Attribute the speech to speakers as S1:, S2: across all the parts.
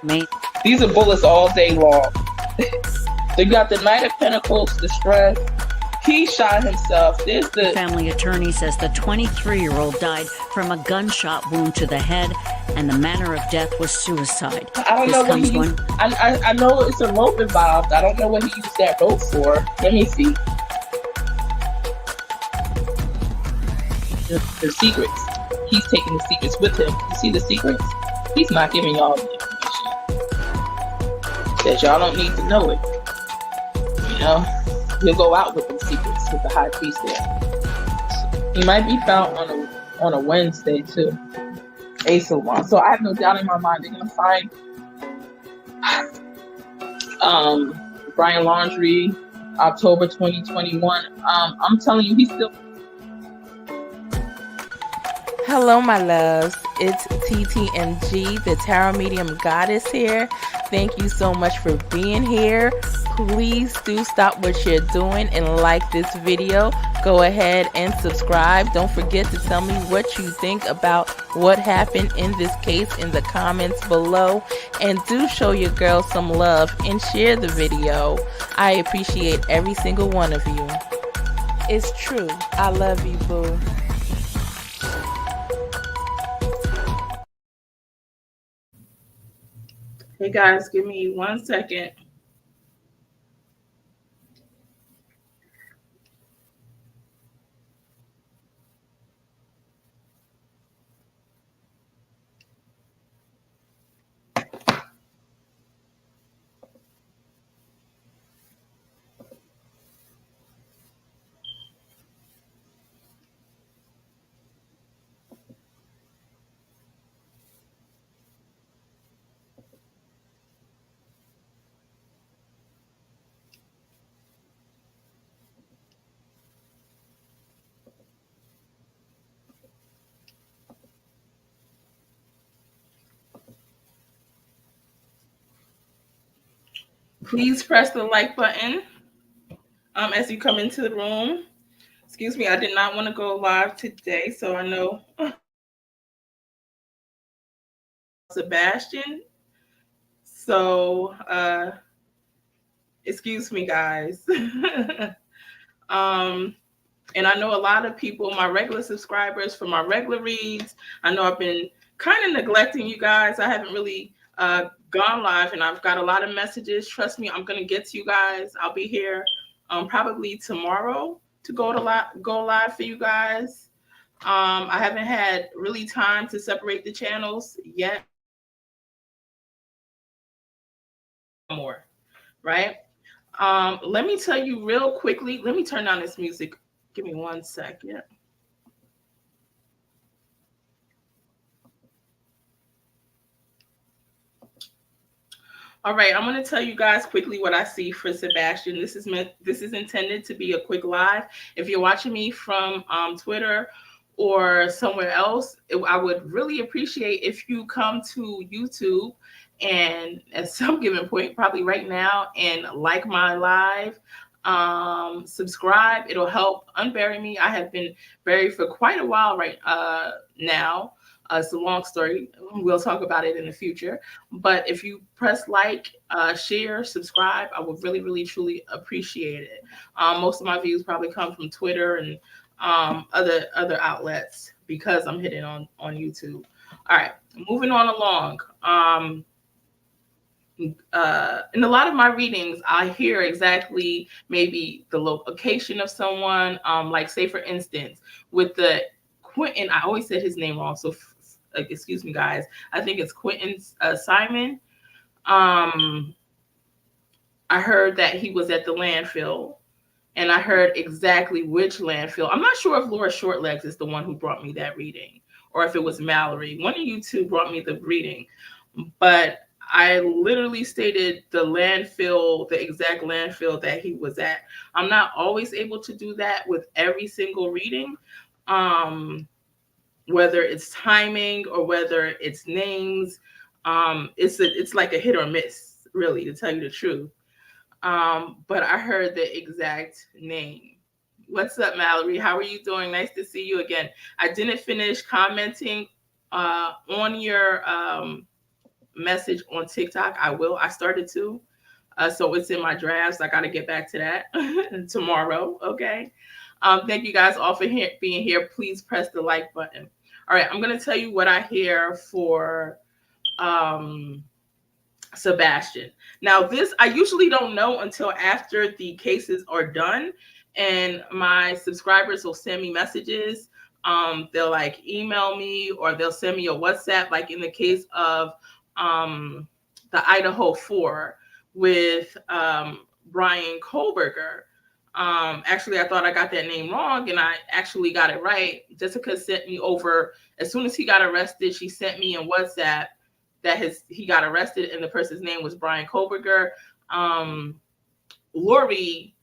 S1: Mate.
S2: These are bullets all day long. They got the Knight of Pentacles, the Stress. He shot himself. There's the
S1: Family attorney says the 23-year-old died from a gunshot wound to the head, and the manner of death was suicide.
S2: I don't know what he used. I know it's a rope involved. I don't know what he used that rope for. Let me see. The secrets. He's taking the secrets with him. You see the secrets? He's not giving y'all the information. Says y'all don't need to know it. You know? He'll go out with the secrets with the high priest there. He might be found on a Wednesday too. Ace of Wands. So I have no doubt in my mind they're gonna find Brian Laundrie, October 2021. I'm telling you, he's still.
S3: Hello, my loves. It's TTMG, the Tarot Medium Goddess here. Thank you so much for being here. Please do stop what you're doing and like this video. Go ahead and subscribe. Don't forget to tell me what you think about what happened in this case in the comments below. And do show your girl some love and share the video. I appreciate every single one of you. It's true. I love you, boo.
S2: Hey guys, give me 1 second. Please press the like button as you come into the room. Excuse me, I did not want to go live today, so I know Sebastian. So, excuse me, guys. And I know a lot of people, my regular subscribers for my regular reads, I know I've been kind of neglecting you guys. I haven't really gone live, and I've got a lot of messages. Trust me, I'm going to get to you guys. I'll be here probably tomorrow to go live for you guys. I haven't had really time to separate the channels yet. More, right? Let me tell you real quickly. Let me turn down this music. Give me 1 second. All right, I'm going to tell you guys quickly what I see for Sebastian. This is intended to be a quick live. If you're watching me from Twitter or somewhere else, I would really appreciate if you come to YouTube and at some given point, probably right now, and like my live. Subscribe. It'll help unbury me. I have been buried for quite a while right now. It's a long story. We'll talk about it in the future. But if you press like, share, subscribe, I would really, really, truly appreciate it. Most of my views probably come from Twitter and other outlets because I'm hitting on YouTube. All right, moving on along. In a lot of my readings, I hear exactly maybe the location of someone. Like say for instance, with the Quentin, I always said his name wrong, so excuse me, guys. I think it's Quentin Simon. I heard that he was at the landfill, and I heard exactly which landfill. I'm not sure if Laura Shortlegs is the one who brought me that reading, or if it was Mallory. One of you two brought me the reading, but I literally stated the landfill, the exact landfill that he was at. I'm not always able to do that with every single reading, whether it's timing or whether it's names. It's like a hit or miss, really, to tell you the truth. But I heard the exact name. What's up, Mallory? How are you doing? Nice to see you again. I didn't finish commenting on your message on TikTok. I will. I started to. So it's in my drafts. I got to get back to that tomorrow. Okay. Thank you guys all for being here. Please press the like button. All right. I'm going to tell you what I hear for Sebastian. Now, this I usually don't know until after the cases are done, and my subscribers will send me messages. They'll like email me or they'll send me a WhatsApp, like in the case of the Idaho 4 with Brian Kohlberger. Actually, I thought I got that name wrong, and I actually got it right. Jessica sent me over, as soon as he got arrested, she sent me in WhatsApp that he got arrested, and the person's name was Brian Kohlberger. Lori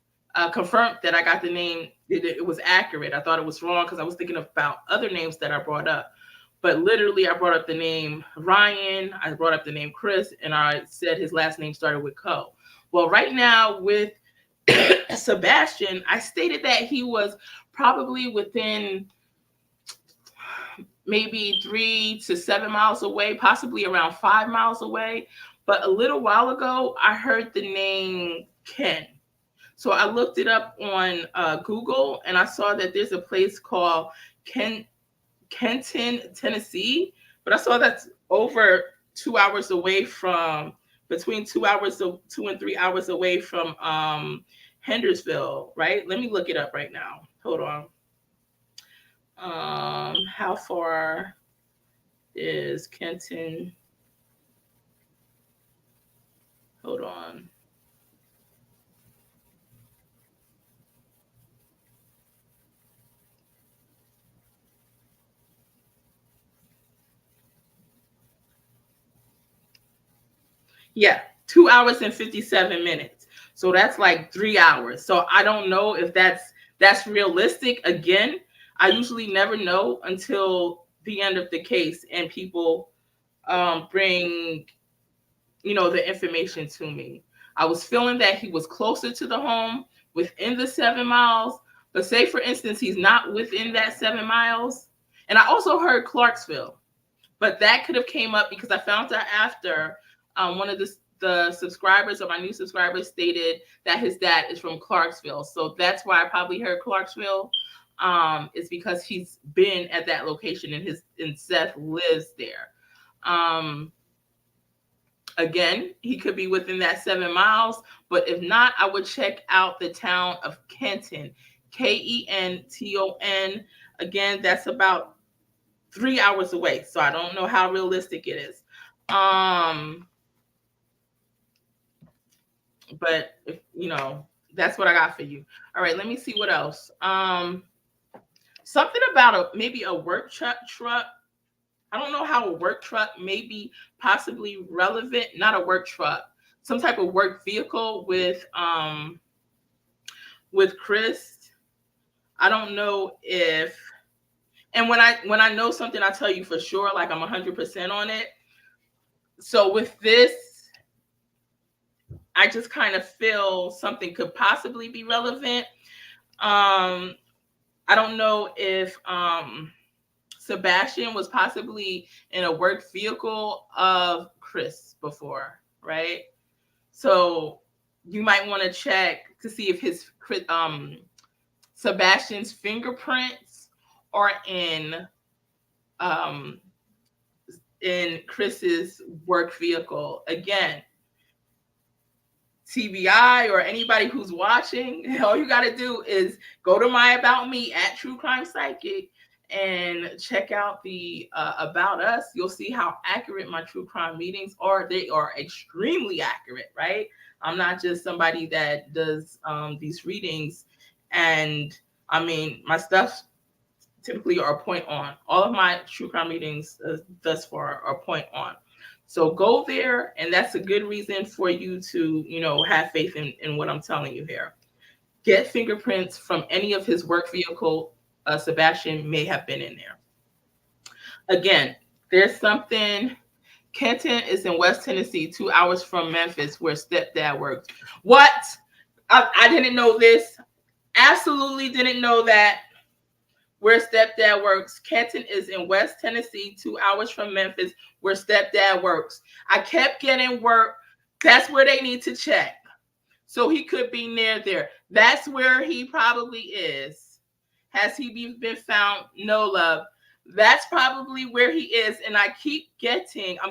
S2: confirmed that I got the name, it was accurate. I thought it was wrong because I was thinking about other names that I brought up. But literally, I brought up the name Ryan, I brought up the name Chris, and I said his last name started with Co. Well, right now with Sebastian, I stated that he was probably within maybe 3 to 7 miles away, possibly around 5 miles away. But a little while ago, I heard the name Ken. So I looked it up on Google, and I saw that there's a place called Kenton, Tennessee. But I saw that's over 2 hours away from, between 2 and 3 hours away from Hendersonville, right? Let me look it up right now. Hold on. How far is Kenton? Hold on. Yeah, 2 hours and 57 minutes. So that's like 3 hours. So I don't know if that's realistic. Again, I usually never know until the end of the case and people bring, the information to me. I was feeling that he was closer to the home within the 7 miles. But say, for instance, he's not within that 7 miles. And I also heard Clarksville. But that could have came up because I found out after one of the subscribers or my new subscribers stated that his dad is from Clarksville. So that's why I probably heard Clarksville. Is because he's been at that location and Seth lives there. Again, he could be within that 7 miles, but if not, I would check out the town of Kenton, Kenton. Again, that's about 3 hours away. So I don't know how realistic it is. But if, that's what I got for you. All right, let me see what else. Something about maybe a work truck. I don't know how a work truck may be possibly relevant. Not a work truck, some type of work vehicle with Chris. I don't know if, and when I know something, I tell you for sure, like I'm 100% on it. So with this, I just kind of feel something could possibly be relevant. I don't know if Sebastian was possibly in a work vehicle of Chris before, right? So you might want to check to see if his Sebastian's fingerprints are in Chris's work vehicle. Again, TBI or anybody who's watching, all you got to do is go to my About Me at True Crime Psychic and check out the About Us. You'll see how accurate my true crime meetings are. They are extremely accurate, right? I'm not just somebody that does these readings. And I mean, my stuff typically are point on. All of my true crime meetings thus far are point on. So go there, and that's a good reason for you to, have faith in what I'm telling you here. Get fingerprints from any of his work vehicle. Sebastian may have been in there. Again, there's something. Kenton is in West Tennessee, 2 hours from Memphis, where stepdad works. What? I didn't know this. Absolutely didn't know that. Where stepdad works. Kenton is in West Tennessee, 2 hours from Memphis, where stepdad works. I kept getting work. That's where they need to check. So he could be near there. That's where he probably is. Has he been found? No, love. That's probably where he is. And I'm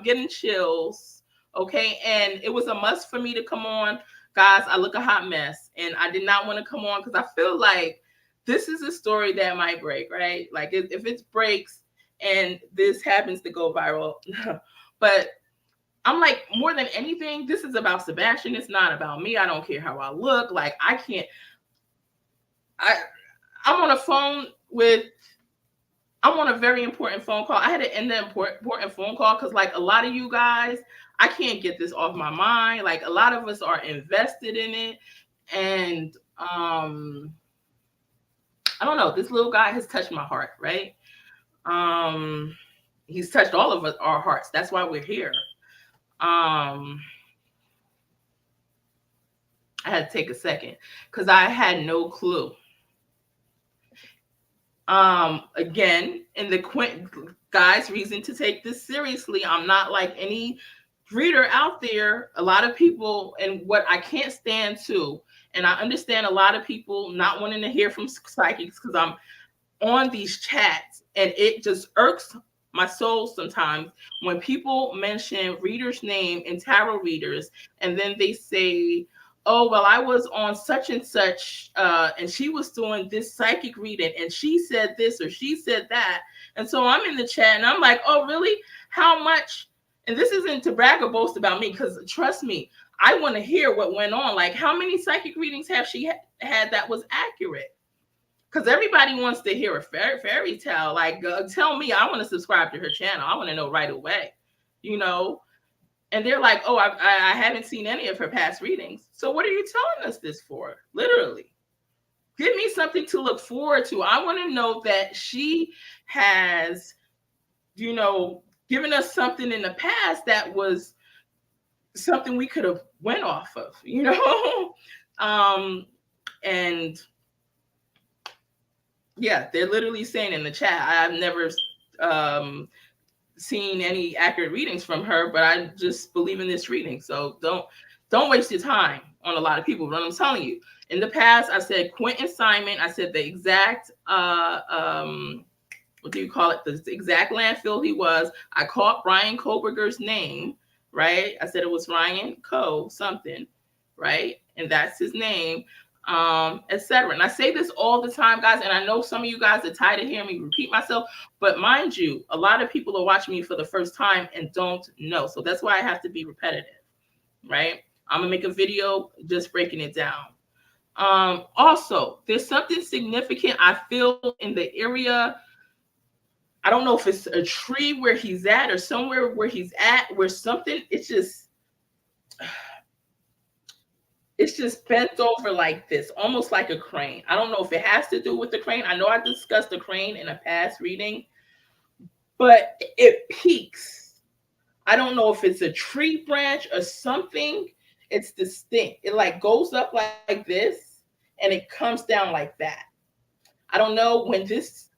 S2: getting chills. Okay. And it was a must for me to come on. Guys, I look a hot mess. And I did not want to come on because I feel like this is a story that might break, right? Like if it breaks and this happens to go viral. But I'm like, more than anything, this is about Sebastian. It's not about me. I don't care how I look. Like I'm on a very important phone call. I had to end the important phone call because like a lot of you guys, I can't get this off my mind. Like a lot of us are invested in it. And I don't know. This little guy has touched my heart, right? He's touched all of our hearts. That's why we're here. I had to take a second because I had no clue. Again, in the guys, reason to take this seriously. I'm not like any reader out there. A lot of people, and what I can't stand too. And I understand a lot of people not wanting to hear from psychics because I'm on these chats and it just irks my soul sometimes when people mention readers' name and tarot readers and then they say, oh, well, I was on such and such and she was doing this psychic reading and she said this or she said that. And so I'm in the chat and I'm like, oh, really? How much? And this isn't to brag or boast about me because trust me, I want to hear what went on. Like, how many psychic readings have she had that was accurate? Because everybody wants to hear a fairy tale. Like, tell me, I want to subscribe to her channel. I want to know right away, And they're like, oh, I haven't seen any of her past readings. So what are you telling us this for? Literally. Give me something to look forward to. I want to know that she has, given us something in the past that was something we could have went off of, and yeah, they're literally saying in the chat, I've never seen any accurate readings from her, but I just believe in this reading. So don't waste your time on a lot of people. But I'm telling you, in the past, I said Quentin Simon. I said the exact what do you call it? The exact landfill he was. I caught Brian Koberger's name. Right? I said it was Ryan Coe something, right? And that's his name, etc. And I say this all the time, guys, and I know some of you guys are tired of hearing me repeat myself, but mind you, a lot of people are watching me for the first time and don't know. So that's why I have to be repetitive, right? I'm gonna make a video just breaking it down. Also, there's something significant I feel in the area. I don't know if it's a tree where he's at or somewhere where he's at, where something, it's just bent over like this, almost like a crane. I don't know if it has to do with the crane. I know I discussed the crane in a past reading, but it peaks. I don't know if it's a tree branch or something. It's distinct. It like goes up like this and it comes down like that. I don't know when this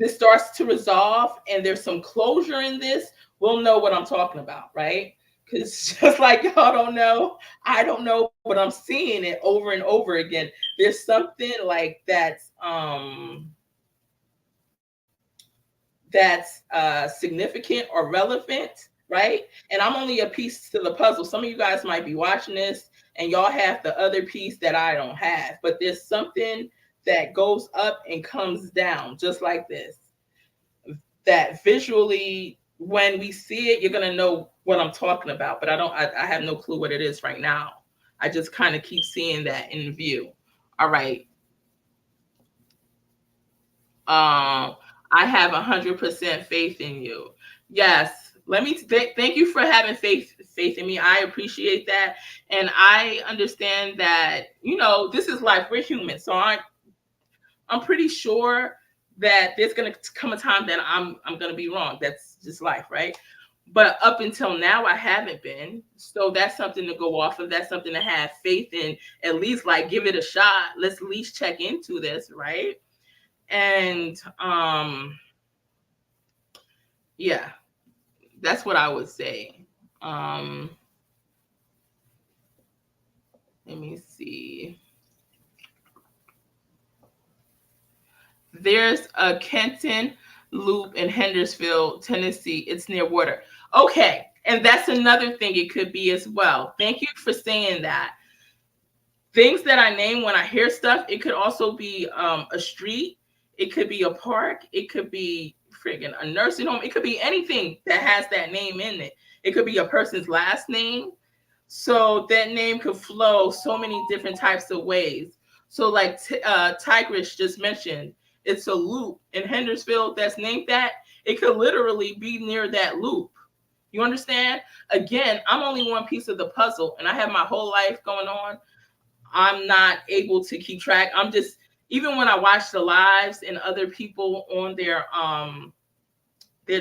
S2: starts to resolve and there's some closure in this, we'll know what I'm talking about, right? Because just like y'all don't know, I don't know, but I'm seeing it over and over again. There's something like that's significant or relevant, right? And I'm only a piece to the puzzle. Some of you guys might be watching this and y'all have the other piece that I don't have, but there's something that goes up and comes down just like this, that visually when we see it, you're going to know what I'm talking about, but I have no clue what it is right now. I just kind of keep seeing that in view. All right. I have 100% faith in you. Yes. Let me thank you for having faith in me. I appreciate that. And I understand that, this is life. We're human. So I'm pretty sure that there's going to come a time that I'm going to be wrong. That's just life, right? But up until now, I haven't been. So that's something to go off of. That's something to have faith in, at least like give it a shot. Let's at least check into this, right? And yeah, that's what I would say. Let me see. There's a Kenton Loop in Hendersonville, Tennessee. It's near water. Okay. And that's another thing it could be as well. Thank you for saying that. Things that I name when I hear stuff, it could also be a street. It could be a park. It could be friggin' a nursing home. It could be anything that has that name in it. It could be a person's last name. So that name could flow so many different types of ways. So like Tigrish just mentioned, it's a loop in Hendersonville that's named that. It could literally be near that loop. You understand? Again, I'm only one piece of the puzzle and I have my whole life going on. I'm not able to keep track. I'm just, even when I watch the lives and other people on their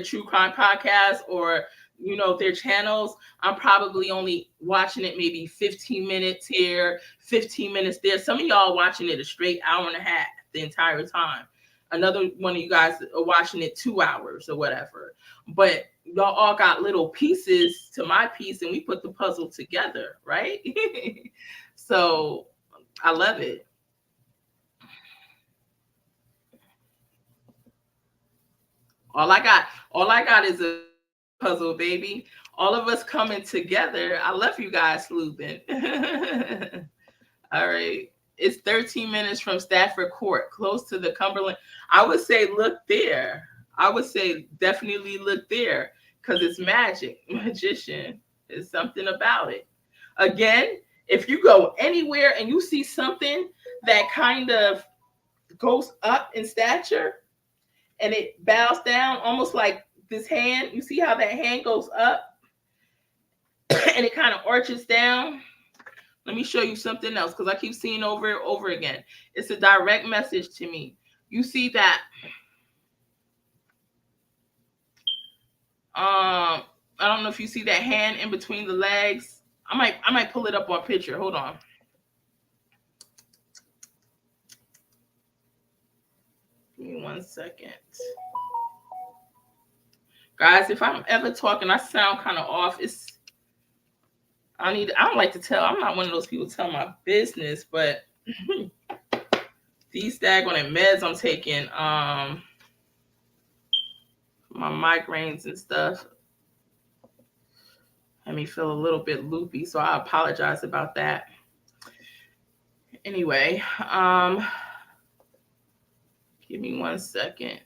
S2: true crime podcast or, their channels, I'm probably only watching it maybe 15 minutes here, 15 minutes there. Some of y'all watching it a straight hour and a half the entire time. Another one of you guys are watching it 2 hours or whatever. But y'all all got little pieces to my piece and we put the puzzle together, right? So I love it. All I got is a puzzle, baby. All of us coming together. I love you guys, Lubin. All right. It's 13 minutes from Stafford Court, close to the Cumberland. I would say look there. I would say definitely look there because it's magic. Magician. There's something about it. Again, if you go anywhere and you see something that kind of goes up in stature and it bows down almost like this hand, you see how that hand goes up and it kind of arches down. Let me show you something else because I keep seeing over and over again. It's a direct message to me. You see that? I don't know if you see that hand in between the legs. I might pull it up on picture. Hold on. Give me 1 second. Guys, if I'm ever talking, I sound kind of off. I don't like to tell. I'm not one of those people tell my business, but these daggone meds I'm taking, my migraines and stuff, had me feel a little bit loopy, so I apologize about that. Anyway, give me 1 second.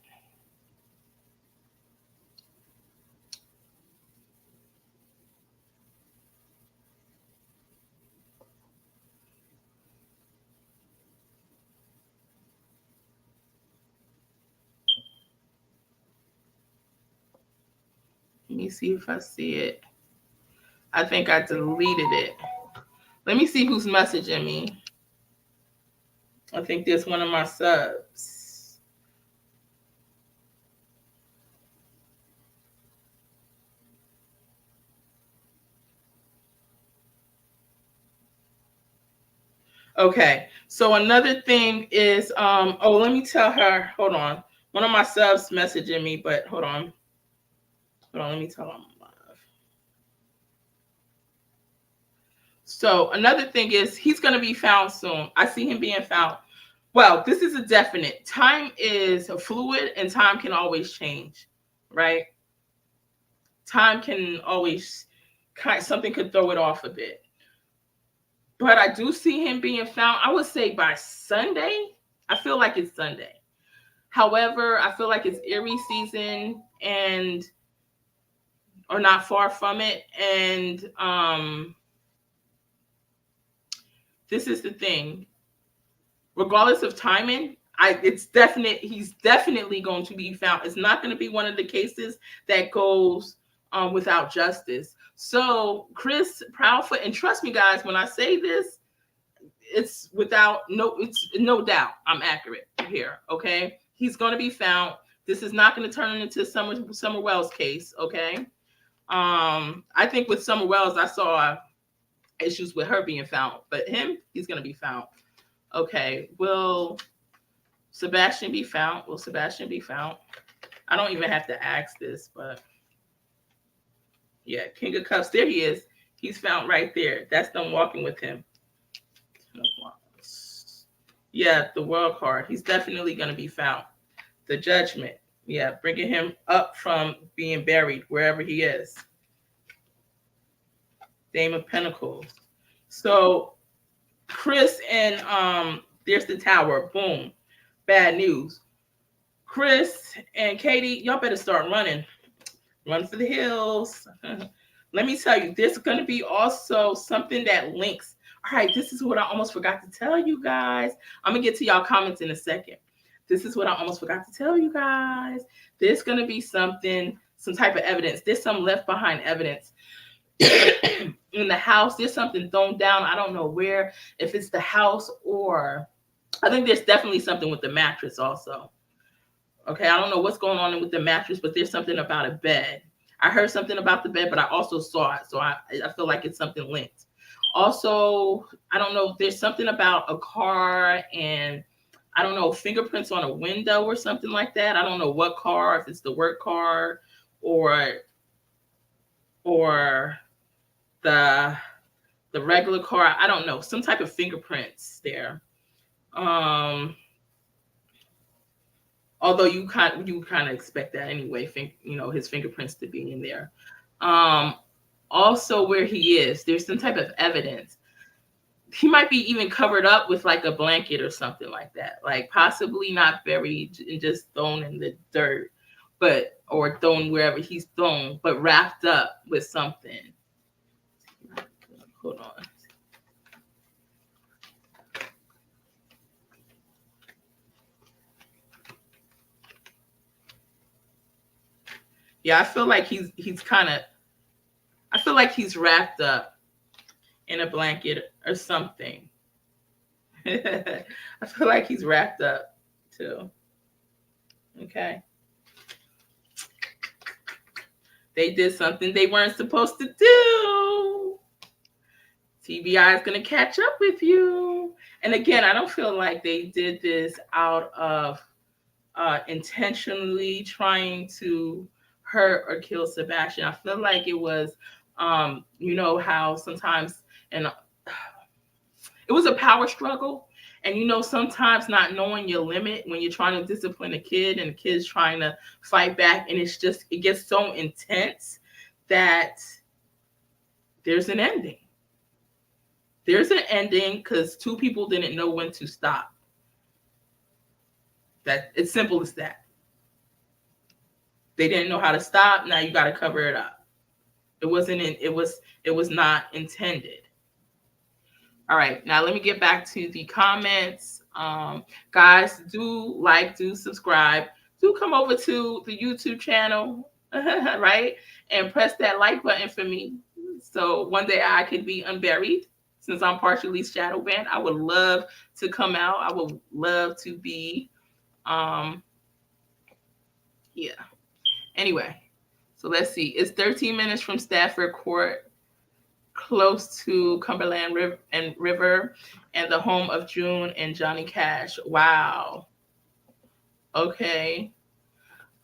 S2: Let me see if I see it. I think I deleted it. Let me see who's messaging me. I think there's one of my subs. Okay, so another thing is, let me tell her, hold on. One of my subs messaging me, but hold on, let me tell them live. So another thing is he's going to be found soon. I see him being found. Well, this is a definite. Time is fluid and time can always change, right? Time can always, something could throw it off a bit. But I do see him being found, I would say by Sunday. I feel like it's Sunday. However, I feel like it's Erie season and, or not far from it. And this is the thing. Regardless of timing, he's definitely going to be found. It's not going to be one of the cases that goes without justice. So Chris Proudfoot, and trust me, guys, when I say this, it's no doubt I'm accurate here. Okay, he's going to be found. This is not going to turn into Summer Wells case. Okay, I think with Summer Wells, I saw issues with her being found, but he's going to be found. Okay, will Sebastian be found? Will Sebastian be found? I don't even have to ask this, but yeah, King of Cups, there he is. He's found right there. That's them walking with him. Yeah, the world card. He's definitely going to be found. The Judgment. Yeah, bringing him up from being buried wherever he is. Dame of Pentacles. So Chris and there's the Tower. Boom. Bad news. Chris and Katie, y'all better start running. Run for the hills. Let me tell you, there's going to be also something that links. All right, this is what I almost forgot to tell you guys. I'm going to get to y'all comments in a second. This is what I almost forgot to tell you guys. There's going to be something, some type of evidence. There's some left behind evidence in the house. There's something thrown down. I don't know where, if it's the house or I think there's definitely something with the mattress also. Okay, I don't know what's going on with the mattress, but there's something about a bed. I heard something about the bed, but I also saw it. So I feel like it's something linked. Also, I don't know, there's something about a car and I don't know, fingerprints on a window or something like that. I don't know what car, if it's the work car or the regular car. I don't know, some type of fingerprints there. Although you kind of expect that anyway, his fingerprints to be in there. Also where he is, there's some type of evidence. He might be even covered up with like a blanket or something like that, like possibly not buried and just thrown in the dirt, or thrown wherever he's thrown, but wrapped up with something. Hold on. Yeah, I feel like he's wrapped up in a blanket or something. I feel like he's wrapped up too. Okay. They did something they weren't supposed to do. TBI is going to catch up with you. And again, I don't feel like they did this out of intentionally trying to hurt or kill Sebastian. I feel like it was, you know how sometimes, and it was a power struggle. And sometimes not knowing your limit when you're trying to discipline a kid and the kid's trying to fight back, and it gets so intense that there's an ending. There's an ending because two people didn't know when to stop. That it's simple as that. They didn't know how to stop. Now you got to cover it up. It was not intended. All right, now let me get back to the comments. Guys, do subscribe. Do come over to the YouTube channel, right? And press that like button for me. So one day I could be unburied since I'm partially shadow banned. I would love to come out. I would love to be, yeah. Anyway, so let's see. It's 13 minutes from Stafford Court, close to Cumberland River and the home of June and Johnny Cash. Wow. Okay.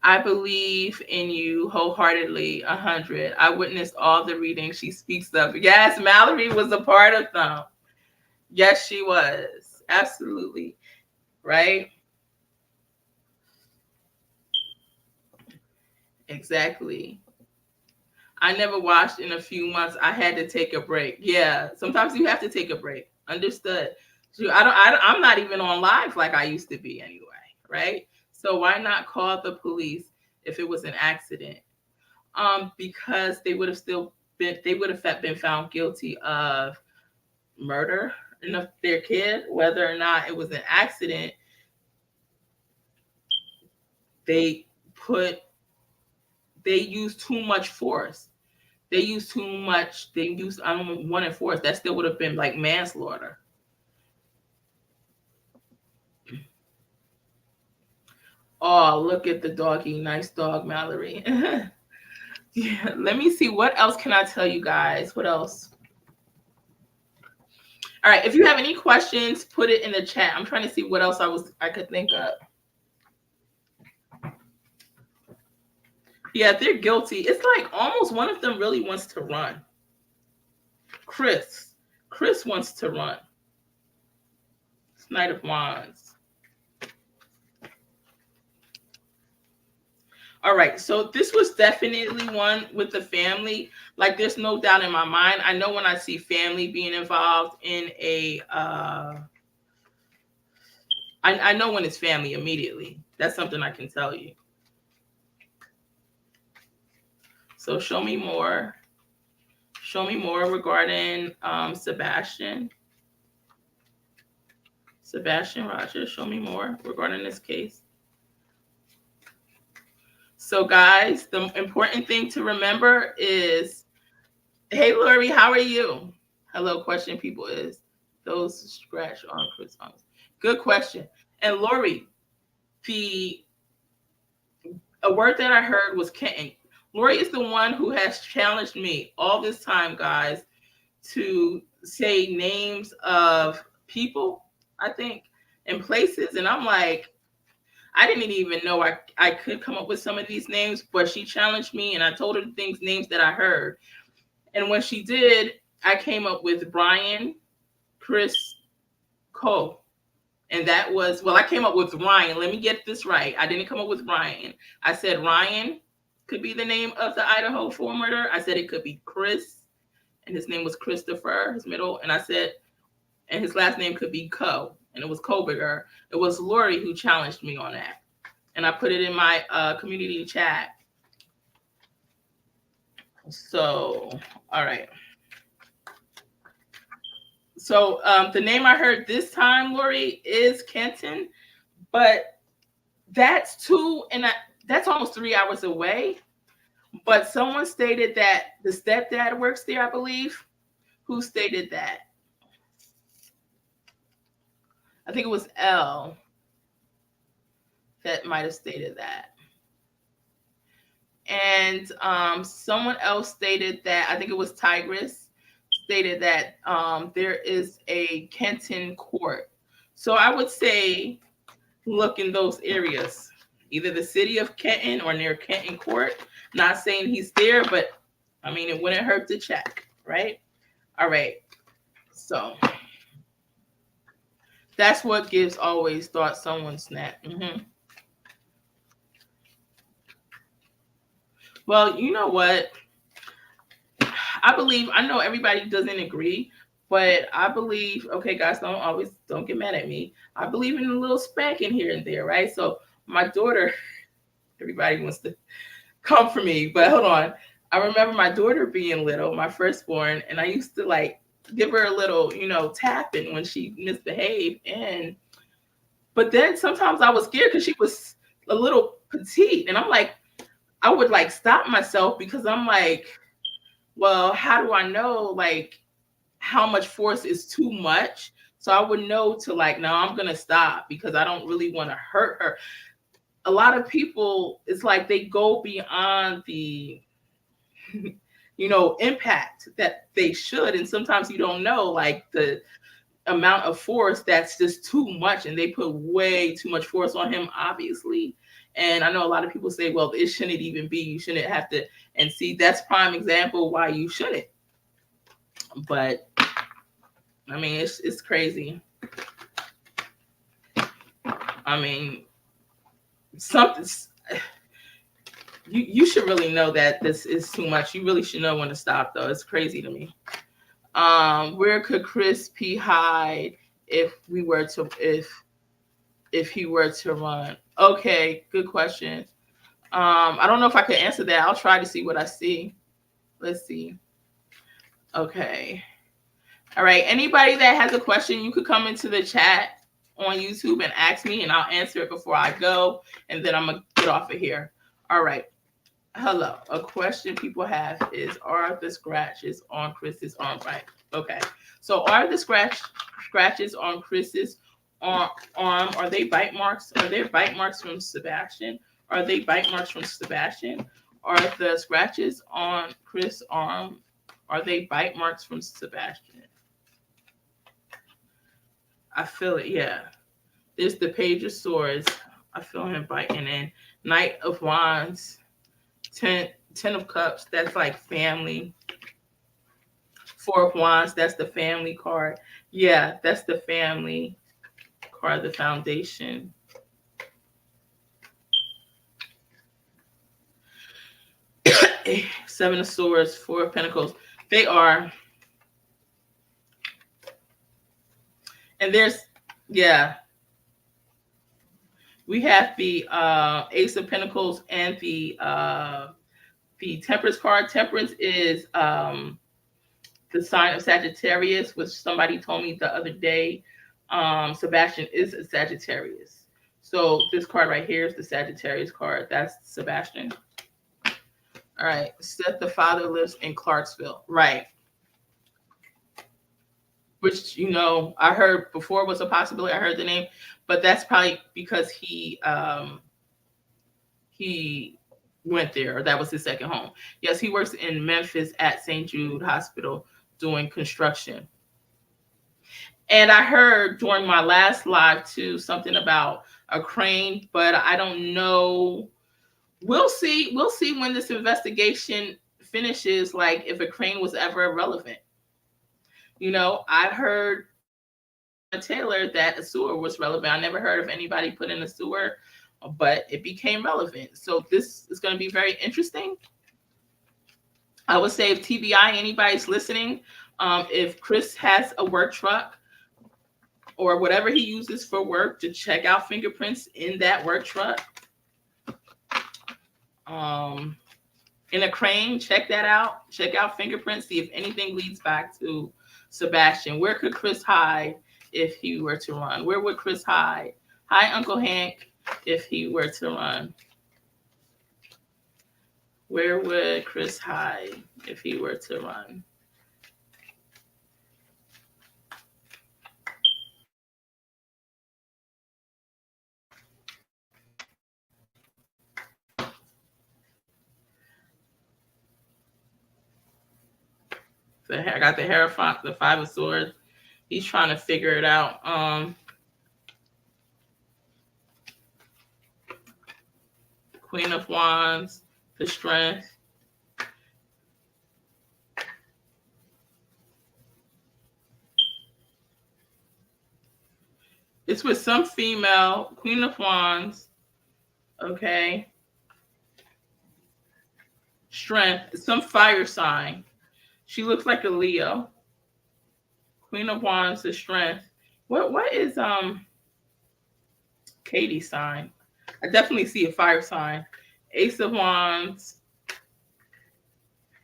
S2: I believe in you wholeheartedly, 100. I witnessed all the readings she speaks of. Yes, Mallory was a part of them. Yes, she was. Absolutely. Right? Exactly. I never watched in a few months. I had to take a break. Yeah, sometimes you have to take a break. Understood. So I'm not even on live like I used to be anyway, right? So why not call the police if it was an accident? Because they would have been found guilty of murder of their kid, whether or not it was an accident. They put they used too much force. They used unwanted force. That still would have been like manslaughter. Oh, look at the doggy. Nice dog, Mallory. Yeah, let me see. What else can I tell you guys? What else? All right. If you have any questions, put it in the chat. I'm trying to see what else I could think of. Yeah, they're guilty. It's like almost one of them really wants to run. Chris wants to run. It's Knight of Wands. All right, so this was definitely one with the family. Like, there's no doubt in my mind. I know when I see family being involved in I know when it's family immediately. That's something I can tell you. So show me more. Show me more regarding Sebastian. Sebastian Rogers, show me more regarding this case. So guys, the important thing to remember is, hey, Lori, how are you? Hello, question people is, those scratch on Chris. Good question. And Lori, a word that I heard was kitten. Lori is the one who has challenged me all this time, guys, to say names of people, I think, and places. And I'm like, I didn't even know I could come up with some of these names, but she challenged me and I told her the names that I heard. And when she did, I came up with Brian, Chris, Cole. And that was, well, I came up with Ryan. Let me get this right. I didn't come up with Ryan. I said Ryan could be the name of the Idaho 4 murder. I said it could be Chris, and his name was Christopher, his middle. And I said, and his last name could be Co, and it was Kobiger. It was Lori who challenged me on that. And I put it in my community chat. So, all right. So the name I heard this time, Lori, is Kenton, but that's that's almost 3 hours away. But someone stated that the stepdad works there, I believe. Who stated that? I think it was L that might have stated that. And someone else stated that, I think it was Tigress, stated that there is a Kenton court. So I would say look in those areas, either the city of Kenton or near Kenton Court. Not saying he's there, but I mean, it wouldn't hurt to check, right? All right. So that's what gives always thought someone snapped. Mm-hmm. Well, you know what? I know everybody doesn't agree, but I believe, okay, guys, don't get mad at me. I believe in a little spanking here and there, right? So my daughter, everybody wants to come for me, but hold on. I remember my daughter being little, my firstborn, and I used to like give her a little, tapping when she misbehaved. But then sometimes I was scared because she was a little petite, and I'm like, I would like stop myself because I'm like, well, how do I know like how much force is too much? So I would know to like, no, I'm going to stop because I don't really want to hurt her. A lot of people, it's like they go beyond the, impact that they should. And sometimes you don't know like the amount of force that's just too much, and they put way too much force on him, obviously. And I know a lot of people say, well, it shouldn't even be, you shouldn't have to, and see, that's prime example why you shouldn't. But I mean, it's crazy. I mean, something's, you should really know that this is too much. You really should know when to stop, though. It's crazy to me. Where could Chris P hide if he were to run? Okay, good question. I don't know if I could answer that. I'll try to see what I see. Let's see. Okay. All right. Anybody that has a question, you could come into the chat on YouTube and ask me, and I'll answer it before I go, and then I'm gonna get off of here. All right. Hello. A question people have is, are the scratches on Chris's arm right? Okay. So are the scratches on Chris's arm, are they bite marks? Are there bite marks from Sebastian? Are they bite marks from Sebastian? Are the scratches on Chris' arm, are they bite marks from Sebastian? I feel it, yeah. There's the Page of Swords. I feel him biting in. Knight of Wands. Ten of Cups, that's like family. Four of Wands, that's the family card. Yeah, that's the family card, the foundation. Seven of Swords, Four of Pentacles. They are. And there's, yeah. We have the Ace of Pentacles and the Temperance card. Temperance is the sign of Sagittarius, which somebody told me the other day. Sebastian is a Sagittarius. So this card right here is the Sagittarius card. That's Sebastian. All right. Seth the father lives in Clarksville. Right. Which, you know, I heard before was a possibility. I heard the name, but that's probably because he went there, or that was his second home. Yes, he works in Memphis at St. Jude Hospital doing construction. And I heard during my last live too something about a crane, but I don't know. We'll see when this investigation finishes, like if a crane was ever relevant. You know, I heard Taylor that a sewer was relevant. I never heard of anybody put in a sewer, but it became relevant. So this is going to be very interesting. I would say, if TBI, anybody's listening, if Chris has a work truck or whatever he uses for work, to check out fingerprints in that work truck. In a crane, check that out. Check out fingerprints, see if anything leads back to Sebastian. Where could Chris hide if he were to run? Where would Chris hide? Hi, Uncle Hank, if he were to run. Where would Chris hide if he were to run? I got the Hierophant, the Five of Swords. He's trying to figure it out. Queen of Wands, the Strength. It's with some female. Queen of Wands. Okay. Strength. Some fire sign. She looks like a Leo. Queen of Wands, the Strength. What is Katie's sign? I definitely see a fire sign. Ace of Wands.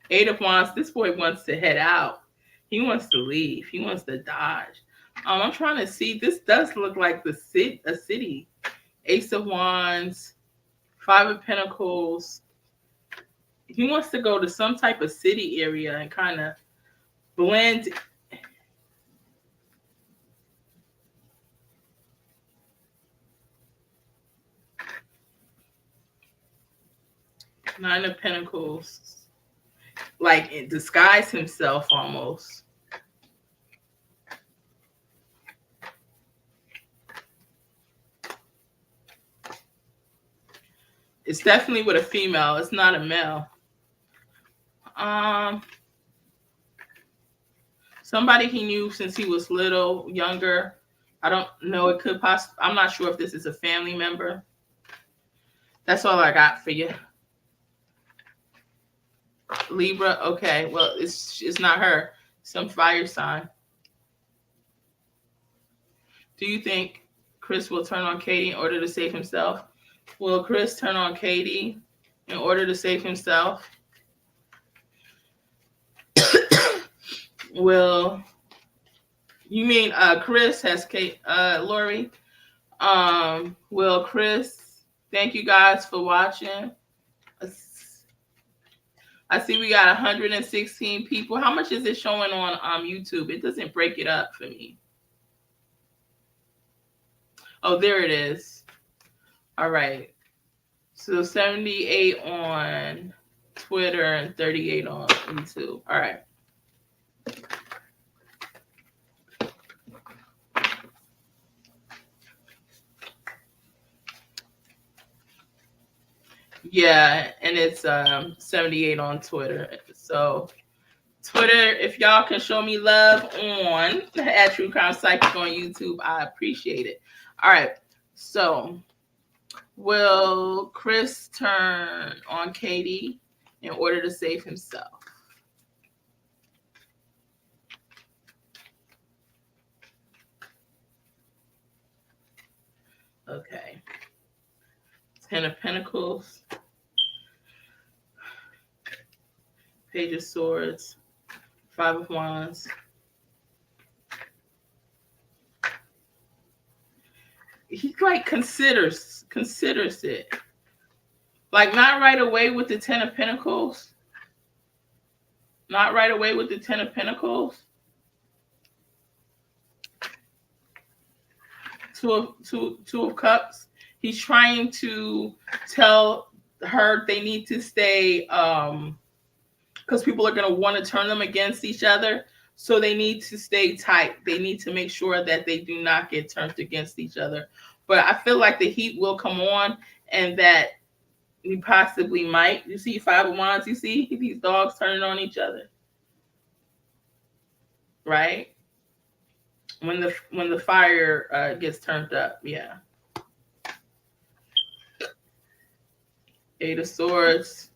S2: Eight of Wands. This boy wants to head out. He wants to leave. He wants to dodge. I'm trying to see. This does look like a city. Ace of Wands. Five of Pentacles. He wants to go to some type of city area and kind of blend. Nine of Pentacles. Like disguise himself almost. It's definitely with a female. It's not a male. Somebody he knew since he was little, younger. I don't know. It could possibly. I'm not sure if this is a family member. That's all I got for you. Libra. Okay. Well, it's not her. Some fire sign. Do you think Chris will turn on Katie in order to save himself? Will Chris turn on Katie in order to save himself? Will you mean Chris has Kate Lori? Will Chris, thank you guys for watching. I see we got 116 people. How much is it showing on YouTube? It doesn't break it up for me. Oh, there it is. All right. So 78 on Twitter and 38 on YouTube. All right. Yeah, and it's 78 on Twitter. So Twitter, if y'all can show me love on at True Crime Psychic on YouTube, I appreciate it. All right. So will Chris turn on Katie in order to save himself? Okay. 10 of Pentacles. Page of Swords. 5 of Wands. He like considers it. Like not right away with the 10 of Pentacles. Not right away with the 10 of Pentacles. Two of Cups. He's trying to tell her they need to stay because people are going to want to turn them against each other. So they need to stay tight. They need to make sure that they do not get turned against each other. But I feel like the heat will come on and that he possibly might. You see 5 of Wands? You see these dogs turning on each other? Right? When the fire gets turned up, yeah. 8 of Swords,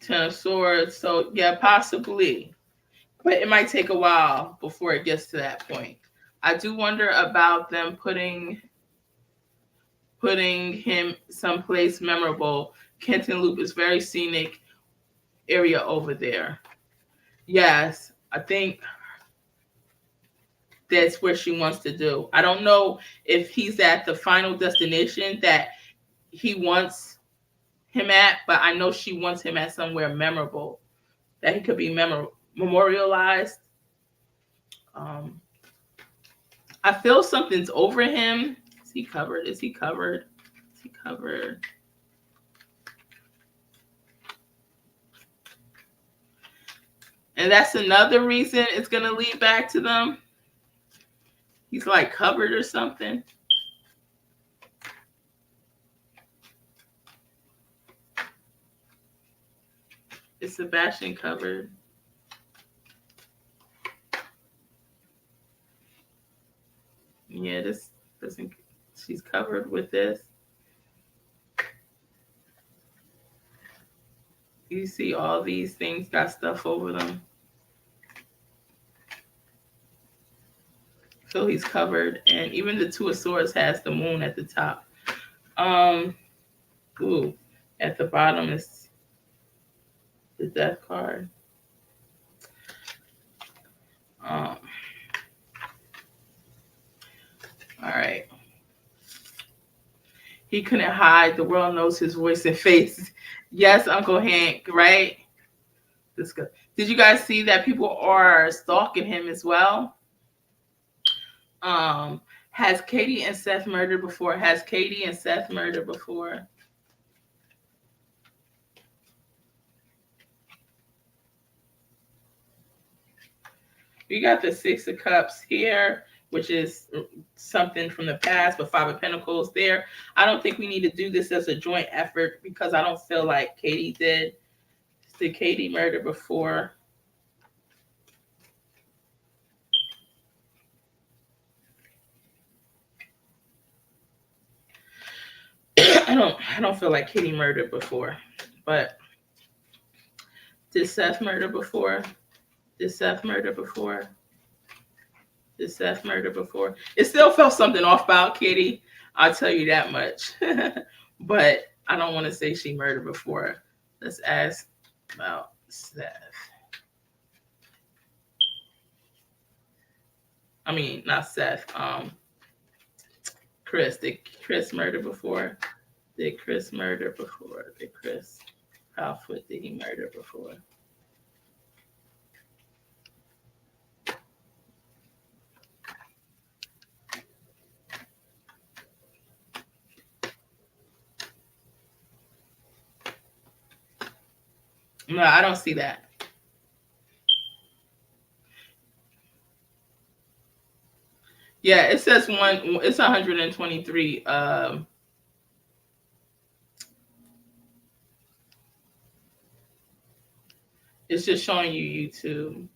S2: 10 of Swords. So yeah, possibly. But it might take a while before it gets to that point. I do wonder about them putting him someplace memorable. Kenton Loop is very scenic area over there. Yes, I think that's where she wants to do. I don't know if he's at the final destination that he wants him at, but I know she wants him at somewhere memorable that he could be memorialized. I feel something's over him. Is he covered? Is he covered? Is he covered? And that's another reason it's going to lead back to them. He's like covered or something. Is Sebastian covered? Yeah, this doesn't, she's covered with this. You see all these things got stuff over them. So he's covered. And even the 2 of Swords has the moon at the top. Ooh, at the bottom is the Death card. All right. He couldn't hide. The world knows his voice and face. Yes, Uncle Hank, right? This good. Did you guys see that people are stalking him as well? Has Katie and Seth murdered before? Has Katie and Seth murdered before? We got the 6 of Cups here which is something from the past, but Five of Pentacles there. I don't think we need to do this as a joint effort because I don't feel like Katie did. Did Katie murder before? I don't feel like Katie murdered before, but did Seth murder before? Did Seth murder before? Did Seth murder before? It still felt something off about Katie. I'll tell you that much. But I don't want to say she murdered before. Let's ask about Seth. I mean, not Seth. Chris. Did Chris murder before? Did Chris murder before? Did Chris Proudfoot, did he murder before? No, I don't see that. Yeah, it says one. It's 123. It's just showing you YouTube.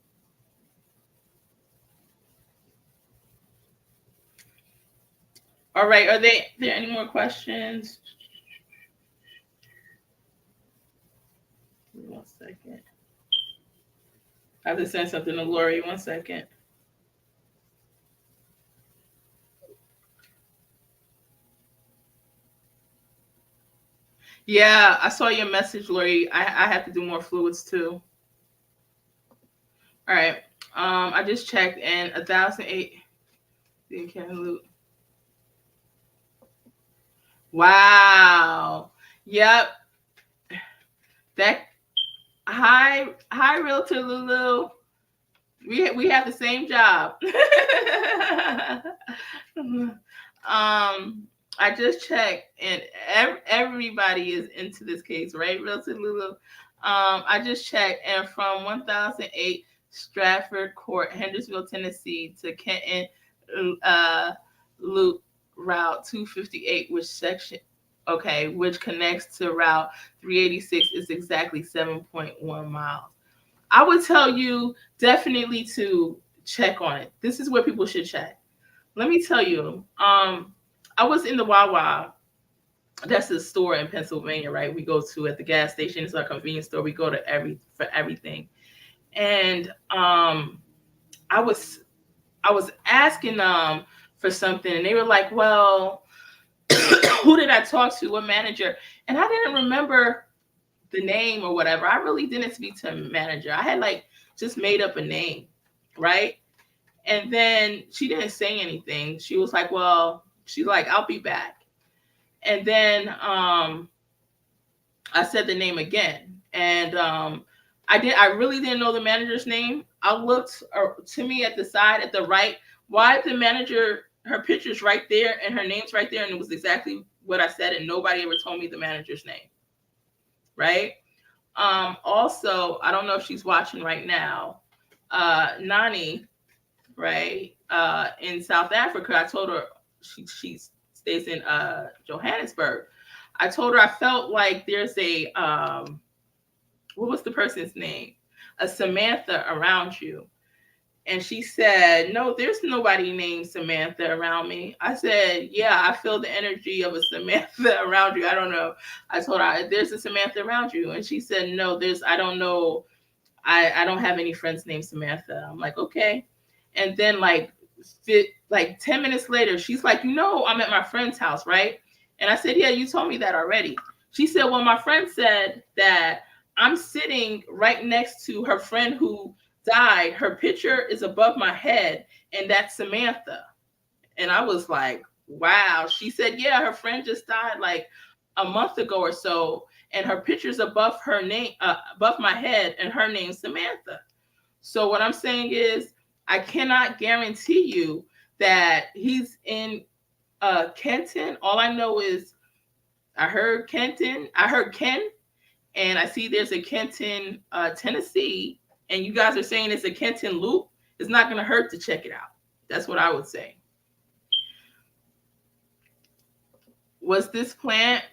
S2: All right. Are there any more questions? 1 second. I have to send something to Lori. 1 second. Yeah, I saw your message, Lori. I have to do more fluids too. All right. I just checked and 1,008 can loot. Wow. Yep. That hi Realtor Lulu. We have the same job. I just checked and everybody is into this case, right? Realtor Lulu. I just checked and from 1008 Stratford Court, Hendersonville, Tennessee to Kenton Loop Route 258, which connects to Route 386 is exactly 7.1 miles. I would tell you definitely to check on it. This is where people should check. Let me tell you, I was in the Wawa. That's a store in Pennsylvania, right? We go to at the gas station. It's a convenience store. We go to for everything. And I was asking them for something, and they were like, "Well, who did I talk to? What manager?" And I didn't remember the name or whatever. I really didn't speak to a manager. I had just made up a name, right? And then she didn't say anything. She was like, "Well," she's like, "I'll be back." And then I said the name again, and I really didn't know the manager's name. I looked to me at the side, at the right. Why the manager? Her picture's right there, and her name's right there, and it was exactly what I said, and nobody ever told me the manager's name. Right? Also, I don't know if she's watching right now. Nani, right? In South Africa, I told her she stays in Johannesburg. I told her I felt like there's a what was the person's name? A Samantha around you. And she said, "No, there's nobody named Samantha around me." I said, "Yeah, I feel the energy of a Samantha around you." I don't know. I told her, "There's a Samantha around you." And she said, "No, I don't know. I don't have any friends named Samantha." I'm like, "Okay." And then 10 minutes later, she's like, "I'm at my friend's house, right?" And I said, "Yeah, you told me that already." She said, "Well, my friend said that I'm sitting right next to her friend who died. Her picture is above my head, and that's Samantha." And I was like, wow. She said, "Yeah, her friend just died a month ago or so, and her picture's above her name, above my head, and her name's Samantha." So what I'm saying is, I cannot guarantee you that he's in Kenton. All I know is I heard Kenton. I heard Ken, and I see there's a Kenton, Tennessee. And you guys are saying it's a Kenton Loop. It's not going to hurt to check it out. That's what I would say. Was this plant?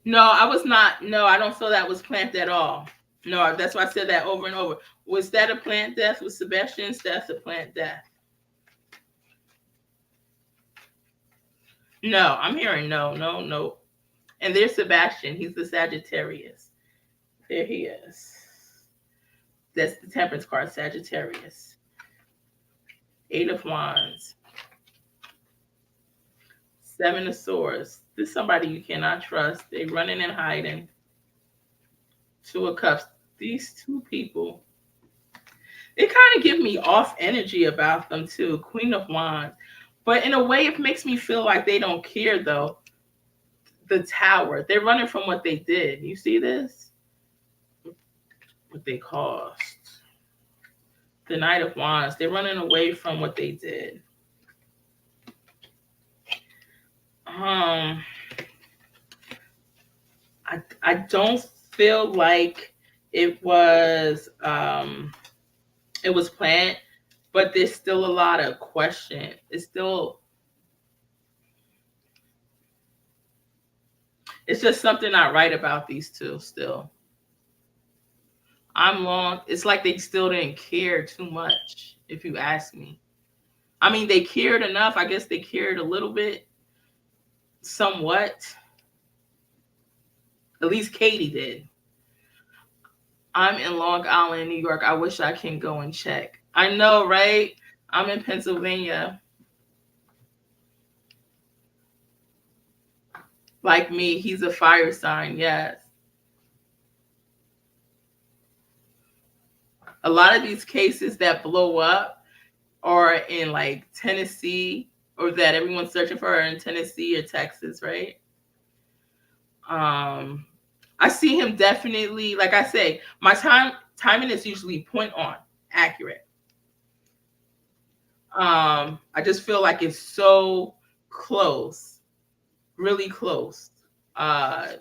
S2: No, I was not. No, I don't feel that was plant at all. No, that's why I said that over and over. Was that a plant death? Was Sebastian's death a plant death? No, I'm hearing no, no, no. And there's Sebastian. He's the Sagittarius. There he is. That's the Temperance card, Sagittarius. 8 of Wands. 7 of Swords. This is somebody you cannot trust. They running and hiding. 2 of Cups. These two people, they kind of give me off energy about them too. Queen of Wands. But in a way, it makes me feel like they don't care though. The Tower. They're running from what they did. You see this? What they caused. The Knight of Wands. They're running away from what they did. I don't feel like it was planned, but there's still a lot of question. It's just something not right about these two still. It's like they still didn't care too much, if you ask me. I mean, they cared enough. I guess they cared a little bit, somewhat. At least Katie did. I'm in Long Island, New York. I wish I can go and check. I know, right? I'm in Pennsylvania. Like me, he's a fire sign, yes. A lot of these cases that blow up are in like Tennessee, or that everyone's searching for are in Tennessee or Texas, right? I see him definitely, like I say, my timing is usually point on, accurate. I just feel like it's so close, really close. I